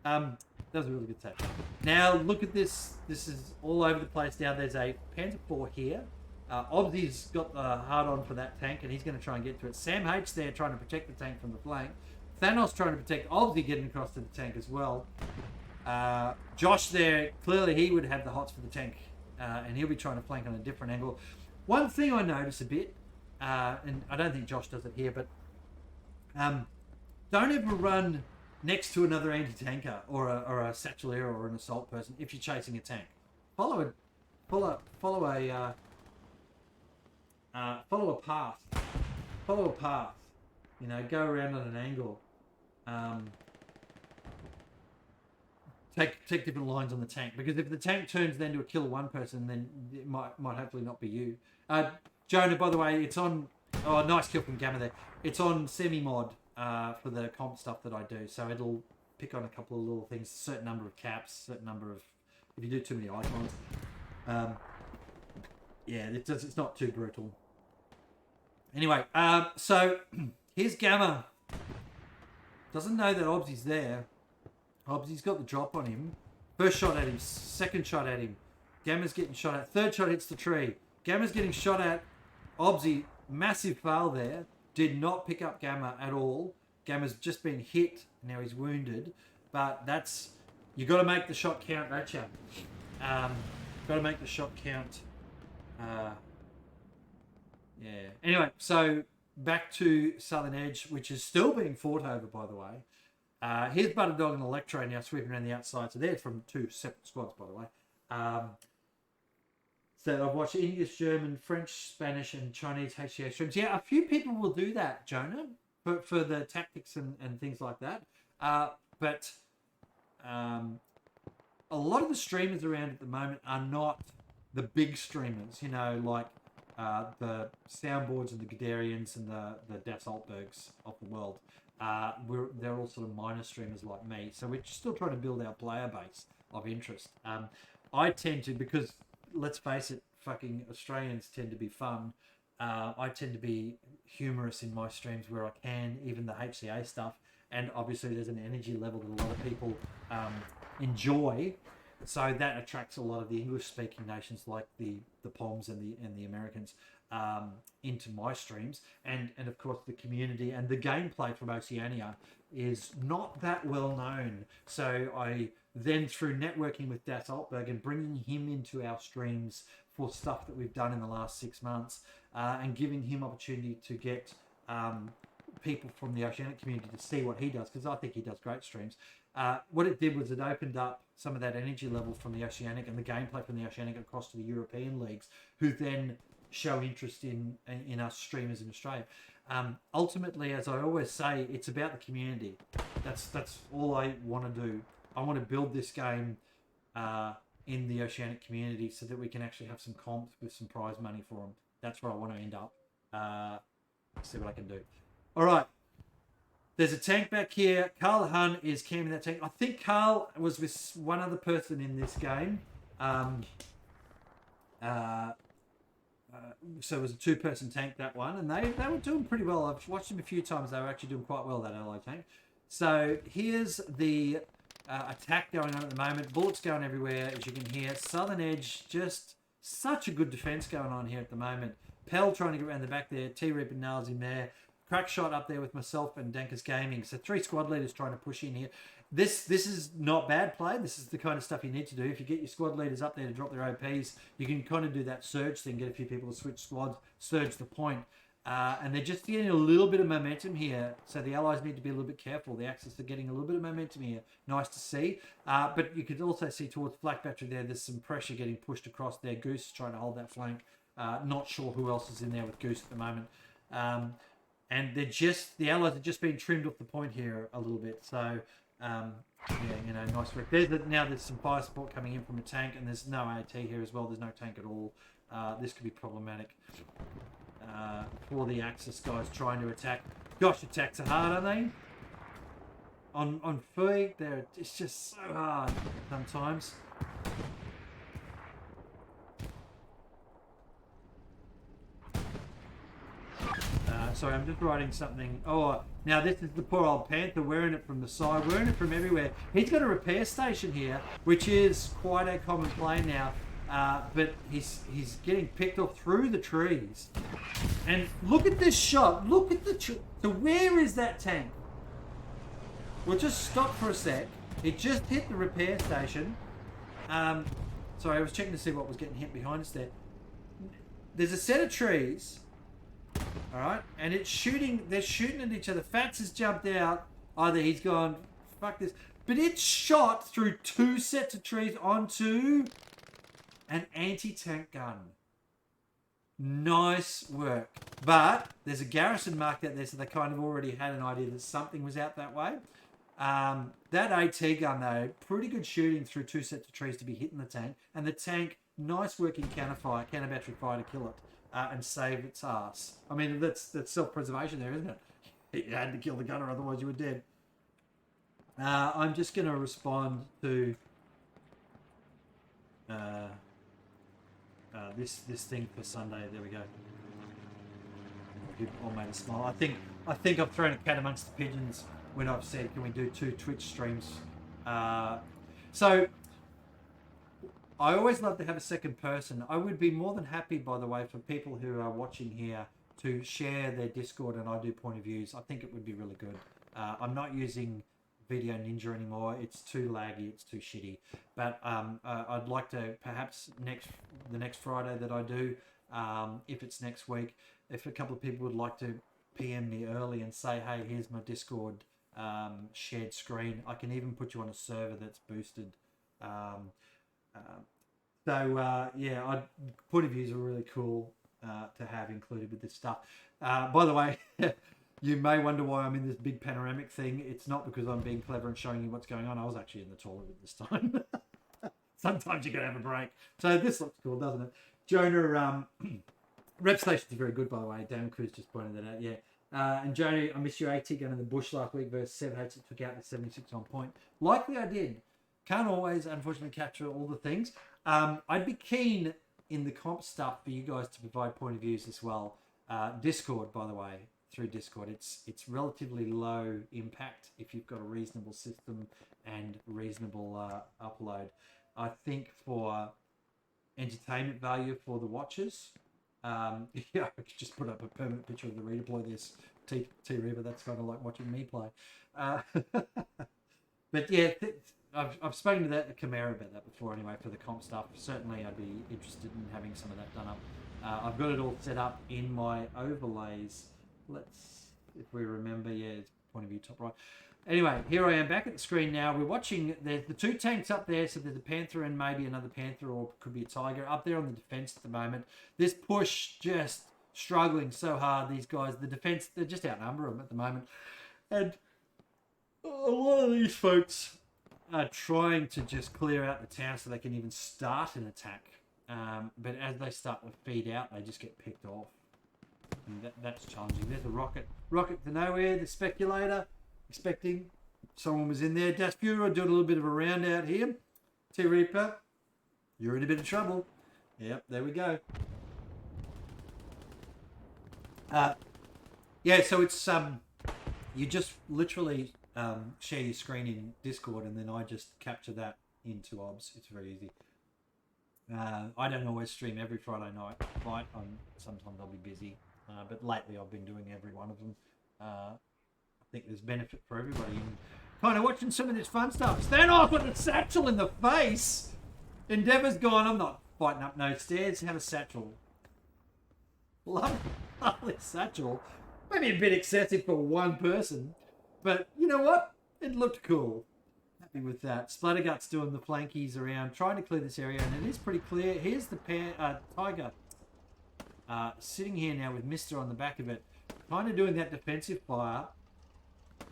That was a really good satchel. Now, look at this. This is all over the place now. There's a Panther 4 here. Obzi's got the hard on for that tank, and he's going to try and get to it. Sam H there trying to protect the tank from the flank. Thanos trying to protect Obzi getting across to the tank as well. Josh there, clearly he would have the hots for the tank, and he'll be trying to flank on a different angle. One thing I notice a bit, and I don't think Josh does it here, but don't ever run next to another anti-tanker or a satchelier or an assault person if you're chasing a tank. Follow a path. Follow a path. You know, go around on an angle. Take different lines on the tank, because if the tank turns then to a kill one person, then it might hopefully not be you. Jonah, by the way, it's on... Oh, nice kill from Gamma there. It's on semi-mod for the comp stuff that I do, so it'll pick on a couple of little things, certain number of caps, certain number of... If you do too many icons. Yeah, it's not too brutal. Anyway, so here's Gamma. Doesn't know that Obzi's there. Obzi's got the drop on him. First shot at him, second shot at him. Gamma's getting shot at. Third shot hits the tree. Gamma's getting shot at. Obzi massive fail there. Did not pick up Gamma at all. Gamma's just been hit. Now he's wounded. But that's... You got to make the shot count, don't you? Got to make the shot count. Yeah. Anyway, so back to Southern Edge, which is still being fought over, by the way. Here's Butterdog and Electro now sweeping around the outside. So they're from 2 separate squads, by the way. So I've watched English, German, French, Spanish, and Chinese HCA streams. Yeah, a few people will do that, Jonah, for the tactics and things like that. But a lot of the streamers around at the moment are not the big streamers, you know, like the Soundboards and the Gadarians and the Das Altbergs of the world. They're all sort of minor streamers like me. So we're still trying to build our player base of interest. I tend to, because let's face it, fucking Australians tend to be fun. I tend to be humorous in my streams where I can, even the HCA stuff. And obviously there's an energy level that a lot of people enjoy. So that attracts a lot of the English-speaking nations like the Poms and the Americans into my streams. And of course the community and the gameplay from Oceania is not that well known. So I then, through networking with Das Altberg and bringing him into our streams for stuff that we've done in the last 6 months, and giving him opportunity to get people from the Oceanic community to see what he does, because I think he does great streams. What it did was it opened up some of that energy level from the Oceanic and the gameplay from the Oceanic across to the European leagues, who then show interest in us streamers in Australia. Ultimately, as I always say, it's about the community. That's all I want to do. I want to build this game in the Oceanic community so that we can actually have some comps with some prize money for them. That's where I want to end up. See what I can do. All right. There's a tank back here. Carl Hun is camping that tank. I think Carl was with one other person in this game. So it was a 2-person tank, that one. And they were doing pretty well. I've watched them a few times. They were actually doing quite well, that ally tank. So here's the attack going on at the moment. Bullets going everywhere, as you can hear. Southern Edge, just such a good defense going on here at the moment. Pell trying to get around the back there. T-Rip and Nails in there. Crack shot up there with myself and Dankus Gaming. So 3 squad leaders trying to push in here. This is not bad play. This is the kind of stuff you need to do. If you get your squad leaders up there to drop their OPs, you can kind of do that surge thing, get a few people to switch squads, surge the point. And they're just getting a little bit of momentum here. So the allies need to be a little bit careful. The Axis are getting a little bit of momentum here. Nice to see. But you could also see towards Flak Battery there, there's some pressure getting pushed across there. Goose is trying to hold that flank. Not sure who else is in there with Goose at the moment. And the allies are just being trimmed off the point here a little bit. So, yeah, you know, nice work. Now there's some fire support coming in from a tank, and there's no AT here as well. There's no tank at all. This could be problematic for the Axis guys trying to attack. Gosh, attacks are hard, aren't they? On Fui, it's just so hard sometimes. Sorry, I'm just writing something. Oh, now this is the poor old Panther wearing it from the side, wearing it from everywhere. He's got a repair station here, which is quite a common play now. But he's getting picked off through the trees. And look at this shot. Look at the... So where is that tank? We'll just stop for a sec. It just hit the repair station. Sorry, I was checking to see what was getting hit behind us there. There's a set of trees... Alright, and they're shooting at each other. Fats has jumped out. Either he's gone, fuck this. But it's shot through 2 sets of trees onto an anti-tank gun. Nice work. But there's a garrison marked out there, so they kind of already had an idea that something was out that way. That AT gun, though, pretty good shooting through 2 sets of trees to be hitting the tank. And the tank, nice working counter battery fire to kill it. And save its ass. I mean, that's self-preservation there, isn't it? You had to kill the gunner, otherwise you were dead. I'm just going to respond to this thing for Sunday. There we go. I'll give old mate a smile. I think I've thrown a cat amongst the pigeons when I've said, can we do 2 Twitch streams? So I always love to have a second person. I would be more than happy, by the way, for people who are watching here to share their Discord and I do point of views, I think it would be really good. I'm not using Video Ninja anymore. It's too laggy. It's too shitty. But I'd like to perhaps the next Friday that I do, if it's next week, if a couple of people would like to PM me early and say, hey, here's my Discord shared screen. I can even put you on a server that's boosted. Yeah, point of views are really cool to have included with this stuff. By the way, you may wonder why I'm in this big panoramic thing. It's not because I'm being clever and showing you what's going on. I was actually in the toilet at this time. Sometimes you gotta have a break. So this looks cool, doesn't it? Jonah, rep stations are very good, by the way. Dan Cruz just pointed that out. Yeah. And Jonah, I missed your 80 going to the bush last week versus 7 took out the 76 on point. Likely I did. Can't always, unfortunately, capture all the things. I'd be keen in the comp stuff for you guys to provide point of views as well. Discord, by the way, through Discord, it's relatively low impact if you've got a reasonable system and reasonable upload. I think for entertainment value for the watchers, I could just put up a permanent picture of the redeploy this T-Reaver. That's kind of like watching me play. But yeah, I've spoken to that Chimera about that before anyway for the comp stuff. Certainly I'd be interested in having some of that done up. I've got it all set up in my overlays. If we remember, yeah, it's point of view top right. Anyway, here I am back at the screen now. We're watching, there's the two tanks up there. So there's a Panther and maybe another Panther or could be a Tiger up there on the defense at the moment. This push just struggling so hard. These guys, the defense, they just outnumber them at the moment. And a lot of these folks are trying to just clear out the town so they can even start an attack. But as they start to feed out, they just get picked off. And that's challenging. There's a rocket to nowhere, the speculator. Expecting someone was in there. Das Fuhrer doing a little bit of a round out here. T-Reaper, you're in a bit of trouble. Yep, there we go. Yeah, so it's you just literally share your screen in Discord and then I just capture that into OBS. It's very easy. I don't always stream every Friday night. Sometimes I'll be busy, but lately I've been doing every one of them. I think there's benefit for everybody in kind of watching some of this fun stuff. Stand off with the satchel in the face. Endeavour's gone. I'm not fighting up no stairs. Have a satchel. Love this satchel. Maybe a bit excessive for one person, but you know what? It looked cool. Happy with that. Splattergut's doing the flankies around, trying to clear this area, and it is pretty clear. Here's the Tiger sitting here now with Mister on the back of it, kind of doing that defensive fire.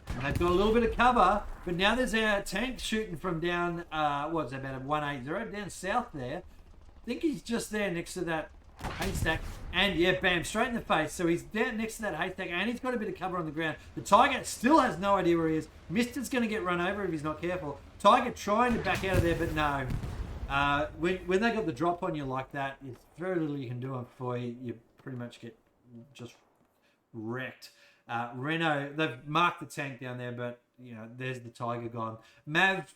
And they've got a little bit of cover, but now there's a tank shooting from down, what's that, about a 180 down south there. I think he's just there next to that haystack. And yeah, bam, straight in the face. So he's down next to that haystack and he's got a bit of cover on the ground. The Tiger still has no idea where he is. Mister's going to get run over if he's not careful. Tiger trying to back out of there, but no. When they got the drop on you like that, there's very little you can do before you pretty much get just wrecked. Renault, they've marked the tank down there, but you know, there's the Tiger gone. Mav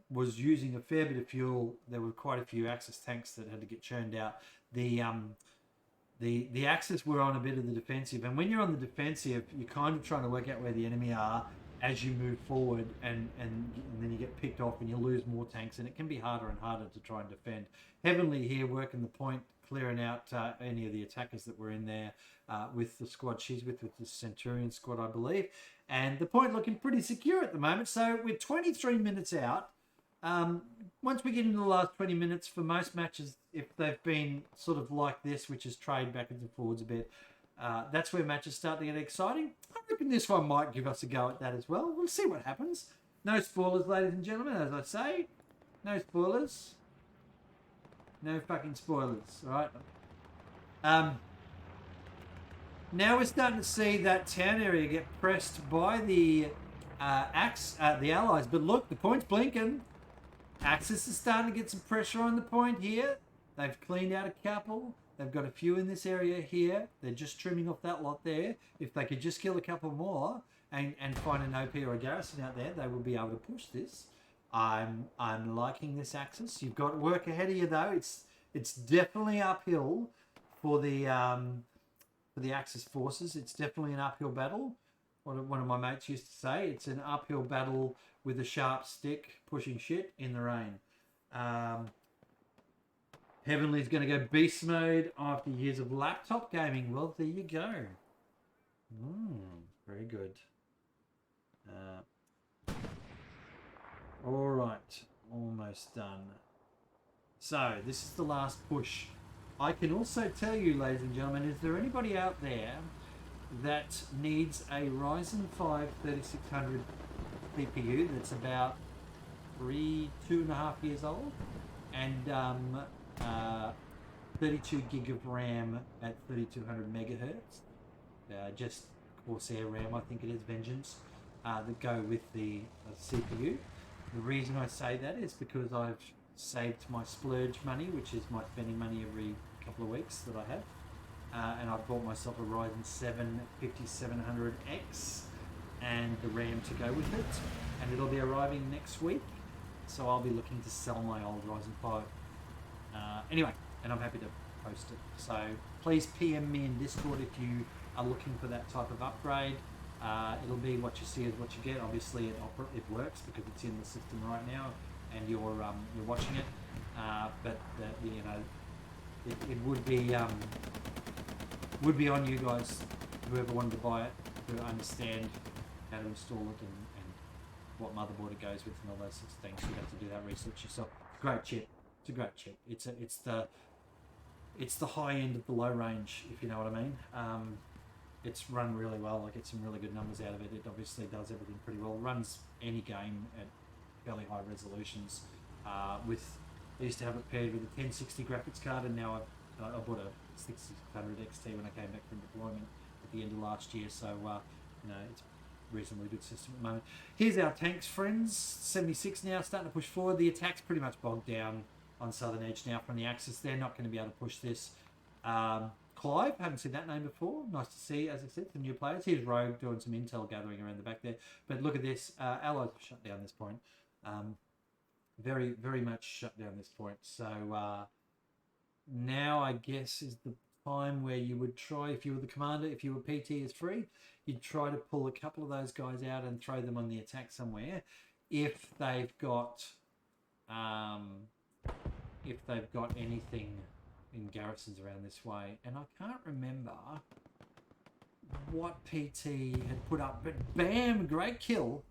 was using a fair bit of fuel. There were quite a few Axis tanks that had to get churned out. The Axis were on a bit of the defensive, and when you're on the defensive, you're kind of trying to work out where the enemy are as you move forward, and then you get picked off and you lose more tanks, and it can be harder and harder to try and defend. Heavenly here working the point, clearing out any of the attackers that were in there with the squad she's with the Centurion squad, I believe. And the point looking pretty secure at the moment. So we're 23 minutes out. Once we get into the last 20 minutes for most matches, if they've been sort of like this, which is trade backwards and forwards a bit, that's where matches start to get exciting. I reckon this one might give us a go at that as well. We'll see what happens. No spoilers, ladies and gentlemen, as I say. No spoilers. No fucking spoilers, all right? Now we're starting to see that town area get pressed by the Allies. But look, the point's blinking. Axis is starting to get some pressure on the point here. They've cleaned out a couple. They've got a few in this area here. They're just trimming off that lot there. If they could just kill a couple more and find an OP or a garrison out there, they will be able to push this. I'm liking this Axis. You've got work ahead of you though. It's definitely uphill for the for the Axis forces. It's definitely an uphill battle. What one of my mates used to say, it's an uphill battle with a sharp stick pushing shit in the rain. Heavenly's going to go beast mode after years of laptop gaming. Well, there you go. Very good. All right, almost done. So this is the last push. I can also tell you, ladies and gentlemen, is there anybody out there that needs a Ryzen 5 3600 CPU that's about 2.5 years old and 32 gig of RAM at 3200 megahertz, just Corsair RAM, I think it is, Vengeance, that go with the CPU. The reason I say that is because I've saved my splurge money, which is my spending money every couple of weeks that I have, and I bought myself a Ryzen 7 5700X and the RAM to go with it, and it'll be arriving next week, so I'll be looking to sell my old Ryzen 5 anyway, and I'm happy to post it. So please PM me in Discord if you are looking for that type of upgrade. It'll be what you see is what you get. Obviously it works because it's in the system right now and you're watching it, but you know, it would be on you guys, whoever wanted to buy it, to understand how to install it and what motherboard it goes with and all those sorts of things. You have to do that research yourself. Great chip. It's a great chip. It's the high end of the low range, if you know what I mean. It's run really well. I get some really good numbers out of it. It obviously does everything pretty well. It runs any game at fairly high resolutions. I used to have it paired with a 1060 graphics card, and now I bought a 6600 XT when I came back from deployment at the end of last year. So you know, it's a reasonably good system at the moment. Here's our tanks, friends. 76 now, starting to push forward. The attack's pretty much bogged down on Southern Edge now from the Axis. They're not going to be able to push this. Clive, haven't seen that name before. Nice to see, as I said, some new players. Here's Rogue doing some intel gathering around the back there. But look at this. Allies have shut down this point. Very, very much shut down this point. So now I guess is the time where you would try, if you were the commander, if you were PT is free, you'd try to pull a couple of those guys out and throw them on the attack somewhere. If they've got anything in garrisons around this way, and I can't remember what PT had put up, but bam, great kill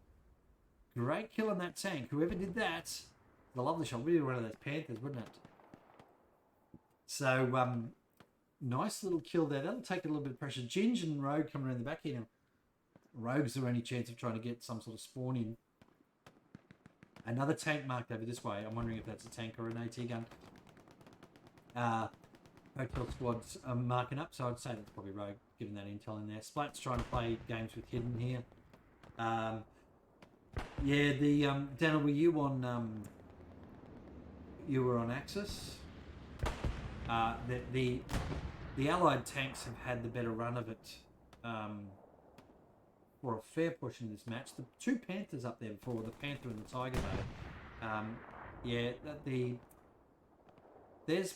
on that tank. Whoever did that, the lovely shot, really one of those Panthers, wouldn't it? So nice little kill there. That'll take a little bit of pressure. Ginge and Rogue coming around the back here now. Rogue's their only chance of trying to get some sort of spawn in. Another tank marked over this way. I'm wondering if that's a tank or an AT gun. Hotel squads are marking up, so I'd say that's probably Rogue, given that intel in there. Splat's trying to play games with Hidden here. Yeah, the Daniel, were you on? You were on Axis. The Allied tanks have had the better run of it for a fair portion of this match. The two Panthers up there before, the Panther and the Tiger though. Yeah,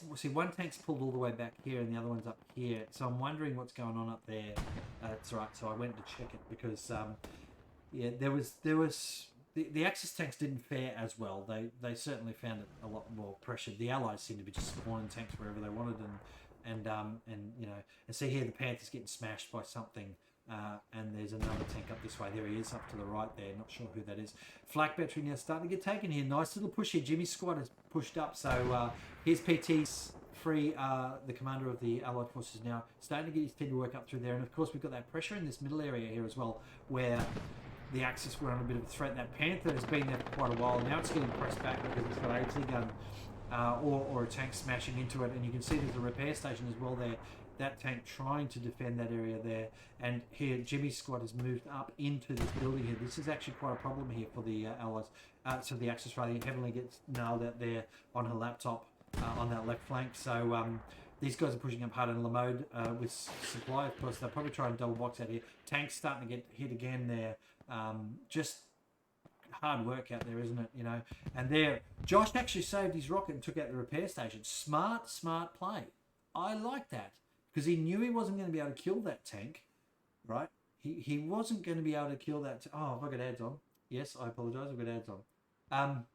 see, one tank's pulled all the way back here and the other one's up here. So I'm wondering what's going on up there. That's right. So I went to check it because yeah, there was the Axis tanks didn't fare as well. They certainly found it a lot more pressured. The Allies seemed to be just spawning tanks wherever they wanted, and you know, and see here the Panthers getting smashed by something. And there's another tank up this way. There he is, up to the right there. Not sure who that is. Flak battery now starting to get taken here. Nice little push here. Jimmy's squad has pushed up. So here's PT's free, the commander of the Allied forces now, starting to get his team to work up through there. And of course we've got that pressure in this middle area here as well, where the Axis were on a bit of a threat. That Panther has been there for quite a while. Now it's getting pressed back because it's got AT gun or a tank smashing into it. And you can see there's a repair station as well there. That tank trying to defend that area there. And here, Jimmy's squad has moved up into this building here. This is actually quite a problem here for the Allies. So the Axis rather heavily gets nailed out there on her laptop on that left flank. So these guys are pushing up hard in Lamode with supply. Of course, they'll probably try and double box out here. Tanks starting to get hit again there. Just hard work out there, isn't it? You know. And there, Josh actually saved his rocket and took out the repair station. Smart play. I like that. because he knew he wasn't going to be able to kill that tank, right? He wasn't going to be able to kill that. Oh, have I got ads on? Yes, I apologise. I've got ads on.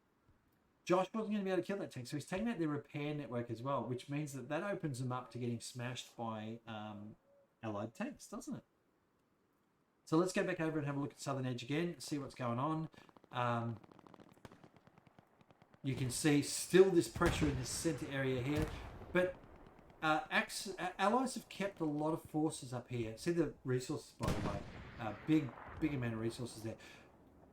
Josh wasn't going to be able to kill that tank, so he's taking out their repair network as well, which means that opens them up to getting smashed by allied tanks, doesn't it? So let's go back over and have a look at Southern Edge again, see what's going on. You can see still this pressure in this centre area here, but Allies have kept a lot of forces up here. See the resources, by the way. Big amount of resources there.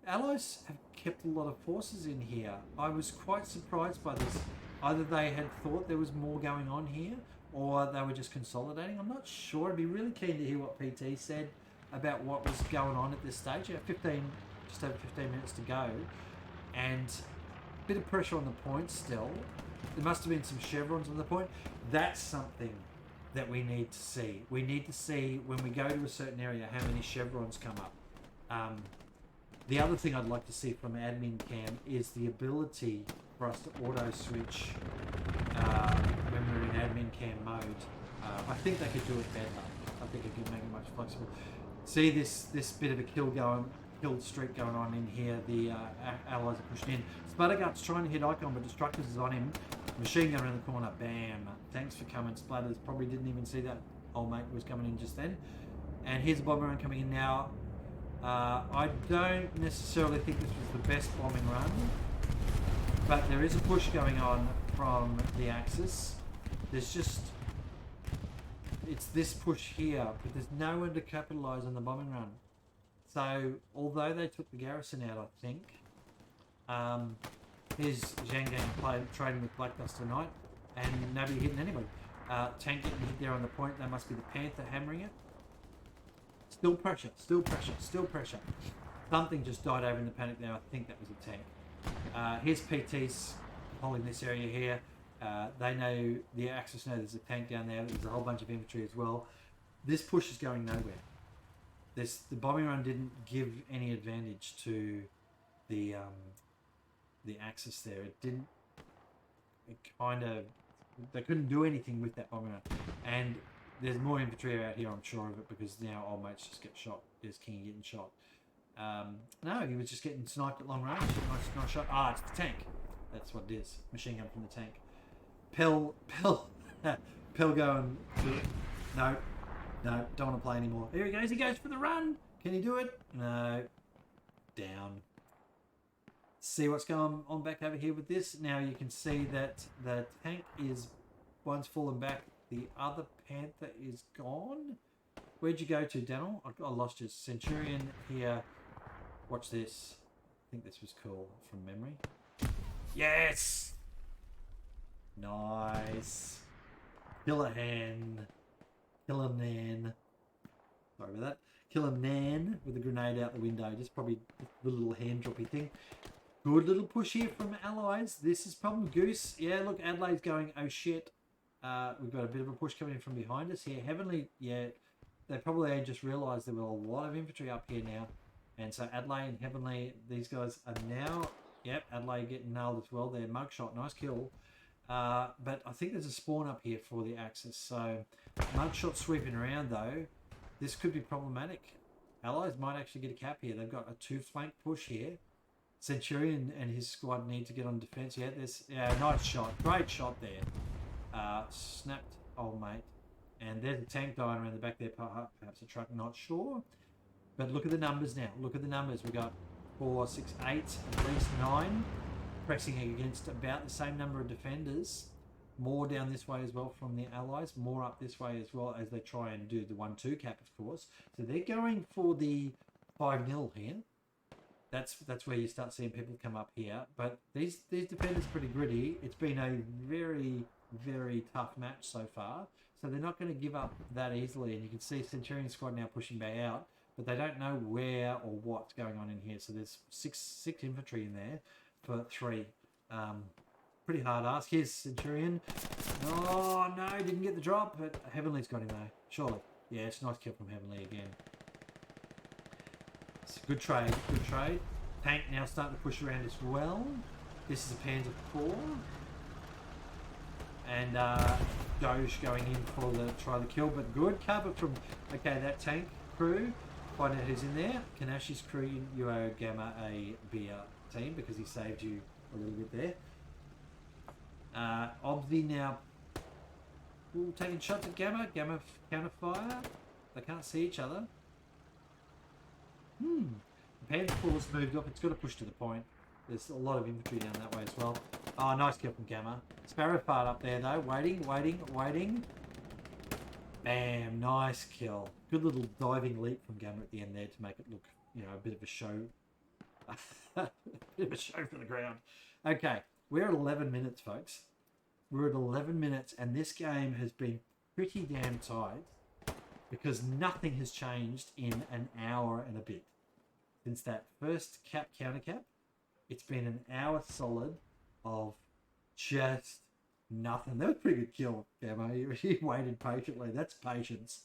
Allies have kept a lot of forces in here. I was quite surprised by this. Either they had thought there was more going on here, or they were just consolidating. I'm not sure. I'd be really keen to hear what PT said about what was going on at this stage. Just over 15 minutes to go, and a bit of pressure on the point still. There must have been some chevrons on the point. That's something that we need to see. We need to see when we go to a certain area how many chevrons come up. The other thing I'd like to see from admin cam is the ability for us to auto switch when we're in admin cam mode. I think they could do it better. I think it could make it much flexible. See this bit of a kill streak going on in here. The allies are pushing in. Splattergut's trying to hit Icon, but Destructors is on him. Machine gun around the corner. Bam. Thanks for coming. Splatters probably didn't even see that old mate was coming in just then. And here's a bomber run coming in now. I don't necessarily think this was the best bombing run, but there is a push going on from the Axis. There's just... it's this push here, but there's no one to capitalise on the bombing run. So, although they took the garrison out, I think, here's Zhang Gang trading with Black Dust tonight, and nobody hitting anybody. Tank getting hit there on the point. That must be the Panther hammering it. Still pressure, still pressure, still pressure. Something just died over in the panic there. I think that was a tank. Here's PTs holding this area here. They know, the Axis know there's a tank down there. There's a whole bunch of infantry as well. This push is going nowhere. The bombing run didn't give any advantage to the Axis there. It didn't. It kind of, they couldn't do anything with that bombing run. And there's more infantry out here, I'm sure of it, because now old mates just get shot. There's King getting shot. No, he was just getting sniped at long range. Nice shot. Ah, it's the tank. That's what it is. Machine gun from the tank. Pell going to... No, don't want to play anymore. Here he goes. He goes for the run. Can he do it? No. Down. See what's going on back over here with this. Now you can see that the tank is... one's fallen back. The other Panther is gone. Where'd you go to, Daniel? I lost you. Centurion here. Watch this. I think this was cool from memory. Yes! Nice. Kill a hand. Kill him, Nan. Sorry about that. Kill him, Nan, with a grenade out the window. Just probably the little hand droppy thing. Good little push here from Allies. This is problem Goose. Yeah, look, Adelaide's going, oh shit. We've got a bit of a push coming in from behind us here. Heavenly, yeah, they probably just realised there were a lot of infantry up here now. And so Adelaide and Heavenly, these guys are now, yep, Adelaide getting nailed as well. Their mugshot, nice kill. But I think there's a spawn up here for the Axis. So mugshot sweeping around though, this could be problematic. Allies might actually get a cap here. They've got a two-flank push here. Centurion and his squad need to get on defence. Yeah, nice shot. Great shot there. Snapped old mate. And there's a tank dying around the back there, perhaps a truck, not sure. But look at the numbers now. Look at the numbers. We've got 4, 6, 8, at least 9 pressing against about the same number of defenders. More down this way as well from the Allies. More up this way as well as they try and do the 1-2 cap, of course. So they're going for the 5-0 here. That's where you start seeing people come up here. But these defenders are pretty gritty. It's been a very, very tough match so far. So they're not going to give up that easily. And you can see Centurion squad now pushing back out. But they don't know where or what's going on in here. So there's six infantry in there for 3. Pretty hard ask. Here's Centurion. Oh, no, didn't get the drop. But Heavenly's got him, though. Surely. Yeah, it's a nice kill from Heavenly again. It's a good trade. Good trade. Tank now starting to push around as well. This is a Panzer IV. And Doge going in for the try the kill, but good cover from that tank crew. Find out who's in there. Kanashi's crew, you owe Gamma a beer team because he saved you a little bit there. Obviously now taking shots at Gamma. Gamma counter fire. They can't see each other. The Panther Force moved up. It's got to push to the point. There's a lot of infantry down that way as well. Oh, nice kill from Gamma. Sparrow fart up there though. Waiting. Bam, nice kill. Good little diving leap from Gamma at the end there to make it look, a bit of a show. A bit of a show for the ground. Okay, we're at 11 minutes, folks. We're at 11 minutes, and this game has been pretty damn tight because nothing has changed in an hour and a bit. Since that first counter cap, it's been an hour solid of just nothing. That was a pretty good kill, Gamma. He waited patiently. That's patience.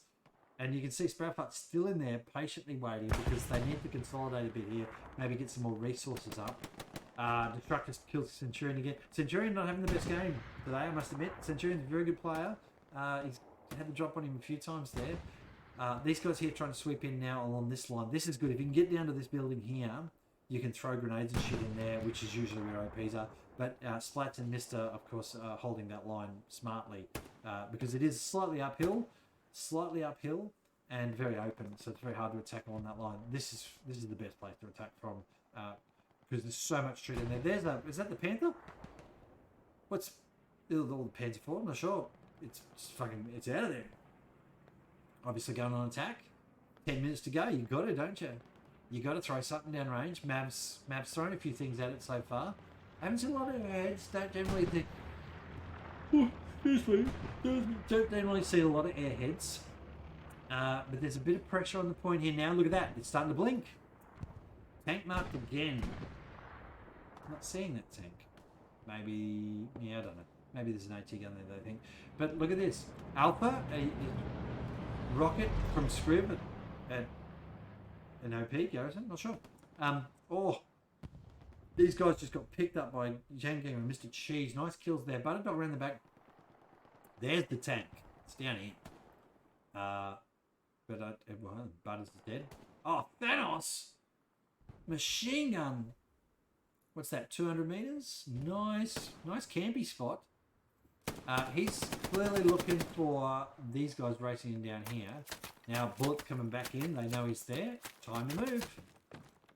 And you can see Sproutfart's still in there, patiently waiting because they need to consolidate a bit here. Maybe get some more resources up. Destructor kills Centurion again. Centurion not having the best game today, I must admit. Centurion's a very good player. He's had the drop on him a few times there. These guys here trying to sweep in now along this line. This is good. If you can get down to this building here, you can throw grenades and shit in there, which is usually where OPs are. But Splats and Mister, of course, are holding that line smartly because it is slightly uphill, and very open, so it's very hard to attack along that line. This is the best place to attack from because there's so much treat in there. Is that the Panther? What's all the Panther for? I'm not sure. It's out of there. Obviously going on attack. 10 minutes to go. You got it, don't you? You got to throw something down range. Mav's thrown a few things at it so far. I haven't seen a lot of airheads. Don't generally think. Oh, excuse me. Don't generally see a lot of airheads. But there's a bit of pressure on the point here now. Look at that. It's starting to blink. Tank marked again. Not seeing that tank. Maybe. Yeah, I don't know. Maybe there's an AT gun there, I think. But look at this. Alpha, a rocket from Scrib at an OP garrison. Not sure. These guys just got picked up by Jangang and Mr. Cheese. Nice kills there. Butterdog around the back. There's the tank. It's down here. Butters is dead. Oh, Thanos! Machine gun. What's that? 200 meters? Nice campy spot. He's clearly looking for these guys racing in down here. Now, Bullet's coming back in. They know he's there. Time to move.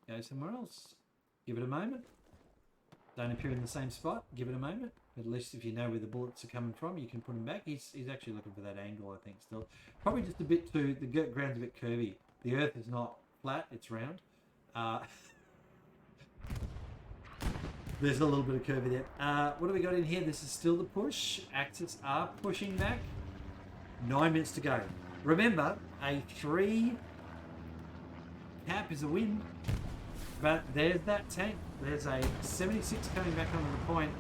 Go somewhere else. Give it a moment. Don't appear in the same spot. Give it a moment. At least if you know where the bullets are coming from, you can put them back. He's actually looking for that angle, I think, still. Probably just a bit too... The ground's a bit curvy. The earth is not flat. It's round. There's a little bit of curvy there. What do we got in here? This is still the push. Axis are pushing back. 9 minutes to go. Remember, a 3 cap is a win. But there's that tank. There's a 76 coming back onto the point.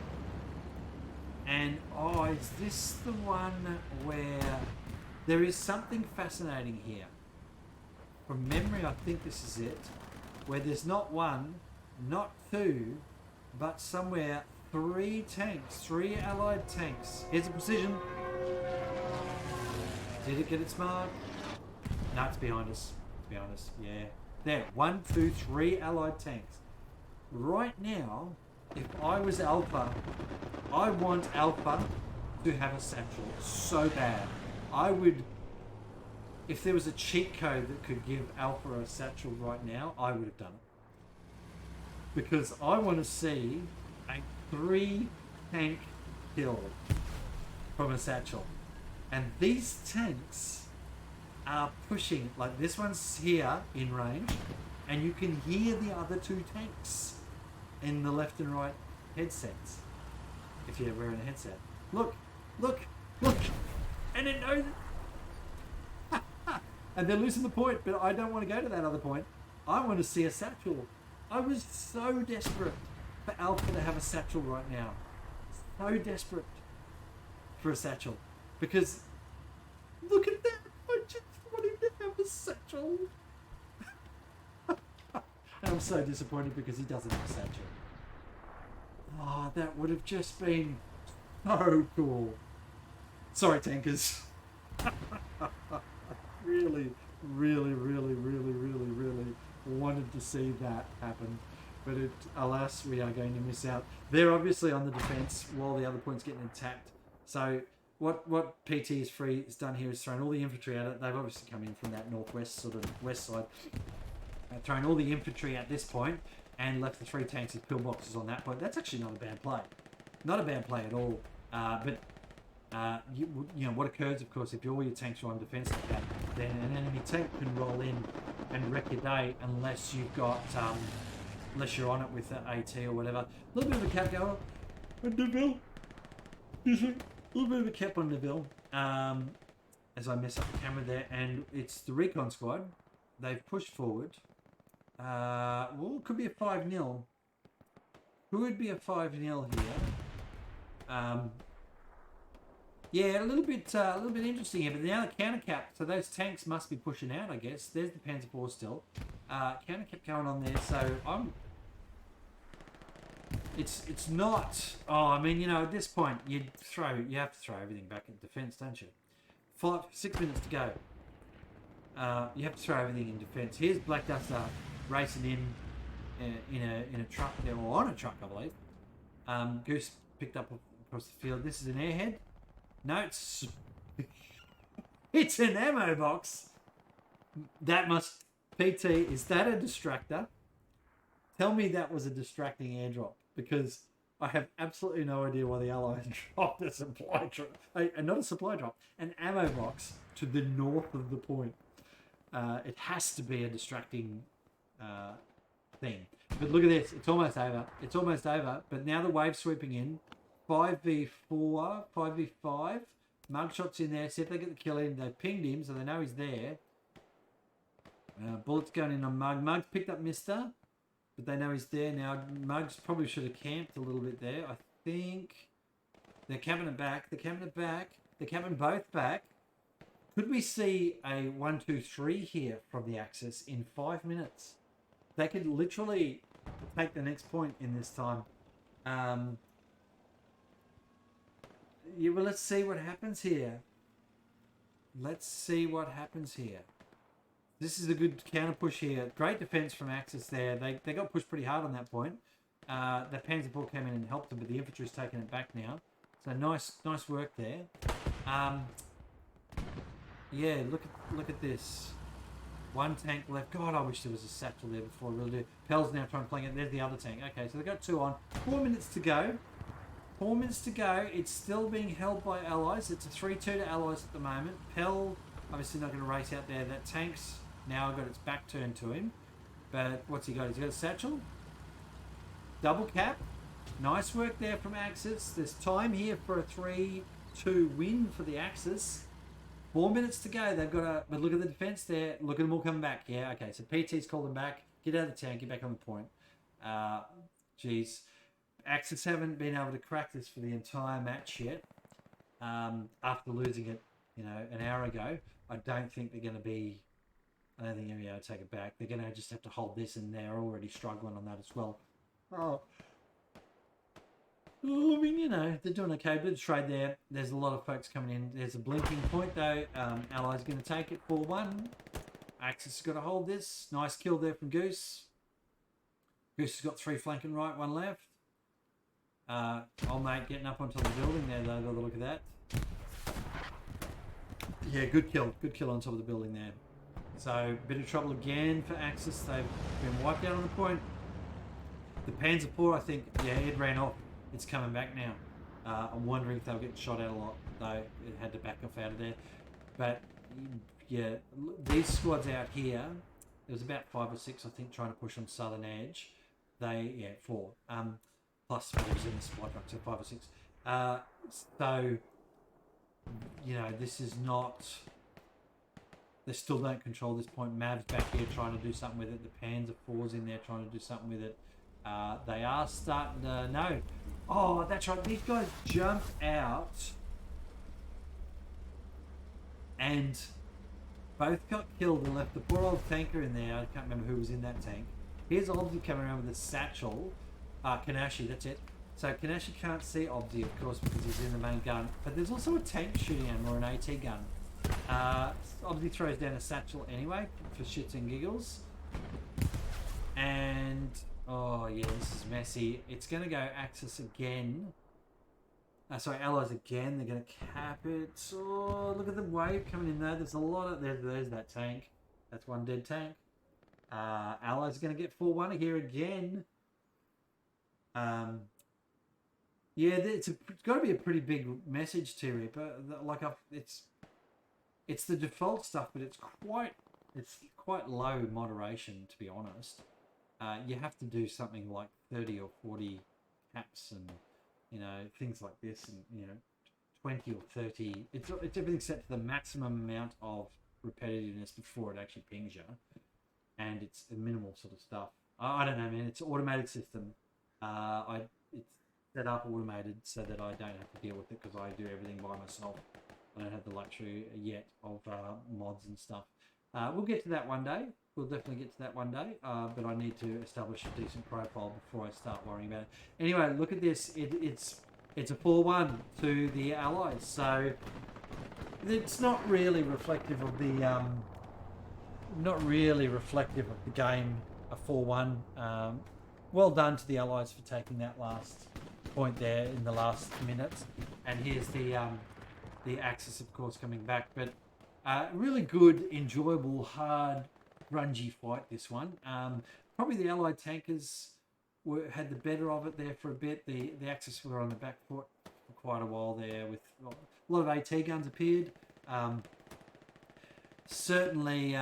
And, is this the one where there is something fascinating here? From memory, I think this is it. Where there's not one, not two, but somewhere 3 tanks, 3 allied tanks. Here's the precision. Did it get its mark? No, it's behind us. It's behind us, yeah. There, 1, 2, 3 allied tanks. Right now, if I was Alpha, I want Alpha to have a satchel so bad. I would, if there was a cheat code that could give Alpha a satchel right now, I would have done it. Because I want to see a 3 tank kill from a satchel. And these tanks are pushing, like this one's here in range, and you can hear the other 2 tanks in the left and right headsets. If you're wearing a headset. Look! And it knows it. And they're losing the point, but I don't want to go to that other point. I want to see a satchel. I was so desperate for Alpha to have a satchel right now. So desperate for a satchel. Because, look at that! I just want him to have a satchel. And I'm so disappointed because he doesn't have a satchel. Oh, that would have just been so cool. Sorry, tankers. really, really, really, really, really, really wanted to see that happen. But alas, we are going to miss out. They're obviously on the defence while the other point's getting attacked. So what PT is free has done here is thrown all the infantry at it. They've obviously come in from that northwest sort of west side. Thrown all the infantry at this point and left the 3 tanks as pillboxes on that point. That's actually not a bad play. Not a bad play at all. You know what occurs, of course, if all your tanks are on defence like that, then an enemy tank can roll in and wreck your day unless you've got unless you're on it with the AT or whatever. A little bit of a cap going on Deville. A little bit of a cap on Deville. As I mess up the camera there, and it's the recon squad. They've pushed forward. Well, it could be a 5-0. Who would be a 5-0 here? Yeah, a little bit interesting here. But now the counter cap, so those tanks must be pushing out. I guess there's the Panzer IV still. Counter cap going on there. So it's not. Oh, I mean, you know, at this point you have to throw everything back in defence, don't you? 6 minutes to go. You have to throw everything in defence. Here's Black Duster racing in a truck there, or on a truck, I believe. Goose picked up across the field. This is an airhead. No, it's an ammo box. That must PT. Is that a distractor? Tell me that was a distracting airdrop, because I have absolutely no idea why the Allies dropped a supply drop, not a supply drop, an ammo box to the north of the point. It has to be a distracting thing. But look at this. It's almost over. It's almost over. But now the wave's sweeping in. 5v4, 5v5. Mugshot's in there. See if they get the kill in. They pinged him, so they know he's there. Bullets going in on Mug. Mug's picked up Mister, but they know he's there now. Mug's probably should have camped a little bit there. I think they're camping it back. They're camping it back. They're camping both back. Could we see a 1, 2, 3 here from the Axis in 5 minutes? They could literally take the next point in this time. Yeah, well, let's see what happens here. Let's see what happens here. This is a good counter push here. Great defense from Axis there. They got pushed pretty hard on that point. The Panzer IV came in and helped them, but the infantry's taking it back now. So nice work there. Yeah, look at this. 1 tank left. God, I wish there was a satchel there before I really do. Pell's now trying to play it. There's the other tank. Okay, so they've got 2 on. 4 minutes to go. 4 minutes to go. It's still being held by Allies. It's a 3-2 to Allies at the moment. Pell, obviously not going to race out there. That tank's now got its back turned to him. But what's he got? He's got a satchel. Double cap. Nice work there from Axis. There's time here for a 3-2 win for the Axis. 4 minutes to go. They've got a... But look at the defence there. Look at them all coming back. Yeah, okay. So PT's called them back. Get out of the tank. Get back on the point. Geez. Axis haven't been able to crack this for the entire match yet. After losing it, you know, an hour ago. I don't think they're going to be... I don't think they're going to be able to take it back. They're going to just have to hold this, and they're already struggling on that as well. Oh, I mean, you know, they're doing okay. Bit of trade there. There's a lot of folks coming in. There's a blinking point, though. Allies going to take it 4-1. Axis has got to hold this. Nice kill there from Goose. Goose has got 3 flanking right, 1 left. Old mate getting up onto the building there, though, by the look of that. Yeah, good kill. Good kill on top of the building there. So, bit of trouble again for Axis. They've been wiped out on the point. The Panzer IV, I think, yeah, it ran off. It's coming back now. I'm wondering if they'll get shot out a lot, though. It had to back off out of there. But, yeah, these squads out here, there was about 5 or 6, I think, trying to push on Southern Edge. They, yeah, 4. Plus whatever's in the supply truck, so 5 or 6. So, you know, this is not... They still don't control this point. Mav's back here trying to do something with it. The Panzer IV's in there trying to do something with it. They are starting to... No. Oh, that's right. These guys jumped out and both got killed and left the poor old tanker in there. I can't remember who was in that tank. Here's Obsy coming around with a satchel. Kanashi, that's it. So Kaneshi can't see Obzi, of course, because he's in the main gun. But there's also a tank shooting him, or an AT gun. Obzi throws down a satchel anyway, for shits and giggles. And, oh yeah, this is messy. It's going to go Axis again. Sorry, Allies again. They're going to cap it. Oh, look at the wave coming in there. There's a lot of... There's that tank. That's one dead tank. Allies are going to get 4-1 here again. Yeah, it's got to be a pretty big message to it, but like it's the default stuff, but it's quite low moderation, to be honest. You have to do something like 30 or 40 caps and things like this, and 20 or 30. It's everything set to the maximum amount of repetitiveness before it actually pings you, and it's a minimal sort of stuff. I don't know, man. It's an automated system. It's set up automated so that I don't have to deal with it because I do everything by myself. I don't have the luxury yet of mods and stuff. We'll get to that one day. We'll definitely get to that one day. But I need to establish a decent profile before I start worrying about it. Anyway, look at this. It's a 4-1 to the Allies. So it's not really reflective of the game. A 4-1. Well done to the Allies for taking that last point there in the last minute. And here's the Axis, of course, coming back. But really good, enjoyable, hard, grungy fight, this one. Probably the Allied tankers had the better of it there for a bit. The Axis were on the back foot for quite a while there. With a lot of AT guns appeared. Certainly,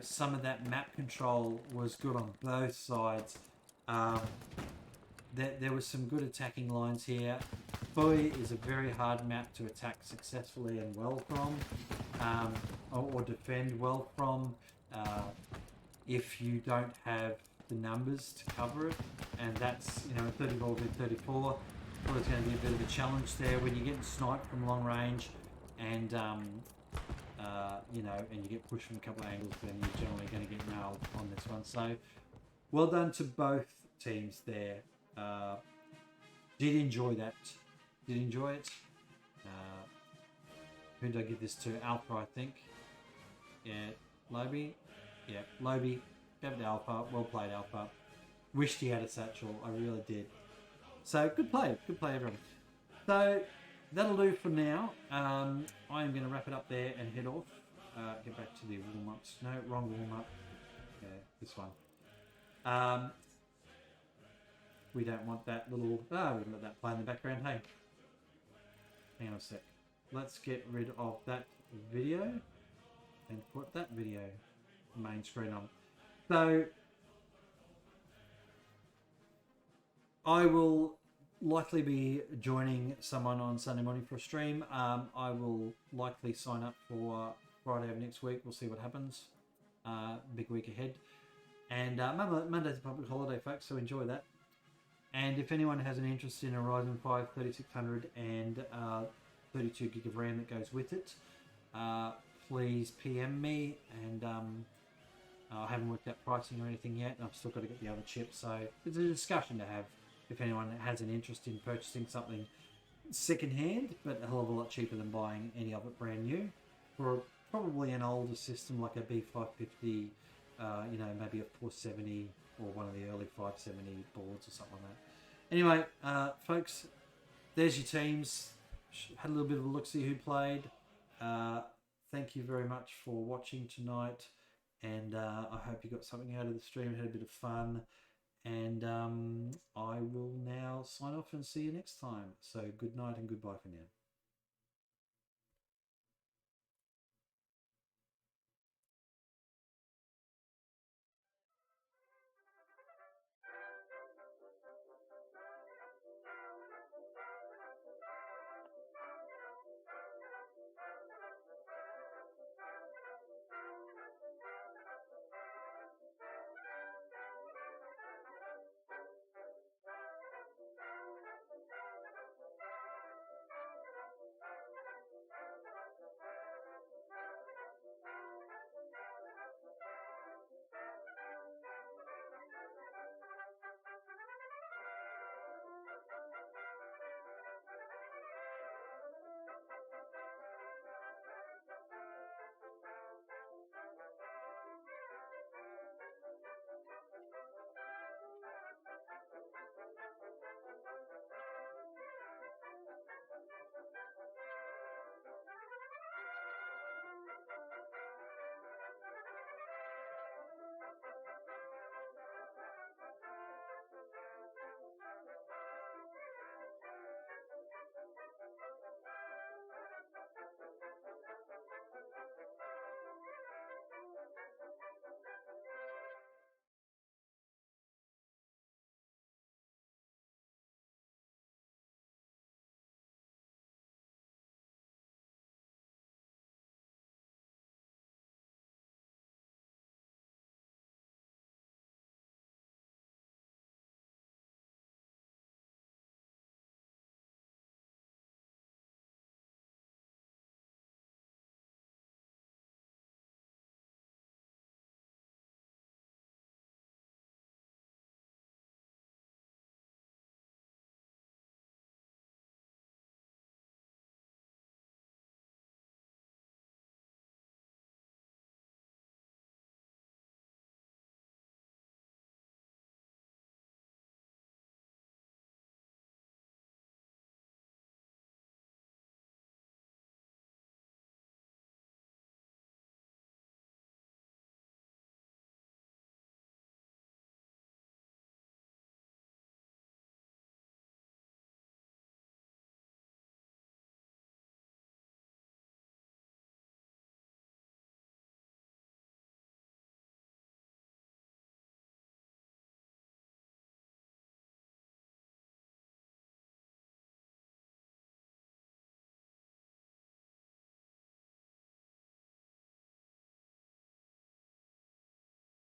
some of that map control was good on both sides. There was some good attacking lines here. Boy is a very hard map to attack successfully and well from, or defend well from, if you don't have the numbers to cover it. And that's, 34 v 34. Well, it's going to be a bit of a challenge there when you're getting sniped from long range, and and you get pushed from a couple of angles, then you're generally going to get nailed on this one. So, well done to both teams there. Did enjoy that. Did enjoy it. Who did I give this to? Alpha, I think. Yeah, Lobi. Yeah, Lobi. Gave it to Alpha. Well played, Alpha. Wished he had a satchel. I really did. So, good play. Good play, everyone. So, that'll do for now. I am going to wrap it up there and head off. Get back to the warm-ups. No, wrong warm-up. Yeah, this one. We don't want that little... we can let that play in the background. Hey. Hang on a sec. Let's get rid of that video and put that video main screen on. So, I will likely be joining someone on Sunday morning for a stream. I will likely sign up for Friday of next week. We'll see what happens. Big week ahead. And Monday's a public holiday, folks, so enjoy that. And if anyone has an interest in a Ryzen 5 3600 and 32 gig of RAM that goes with it, please PM me. And I haven't worked out pricing or anything yet. I've still got to get the other chips, so it's a discussion to have if anyone has an interest in purchasing something second-hand, but a hell of a lot cheaper than buying any of it brand new, for probably an older system like a B550, maybe a 470 or one of the early 570 boards or something like that. Anyway, folks, there's your teams. Had a little bit of a look-see who played. Thank you very much for watching tonight, and I hope you got something out of the stream, had a bit of fun, and I will now sign off and see you next time. So good night and goodbye for now.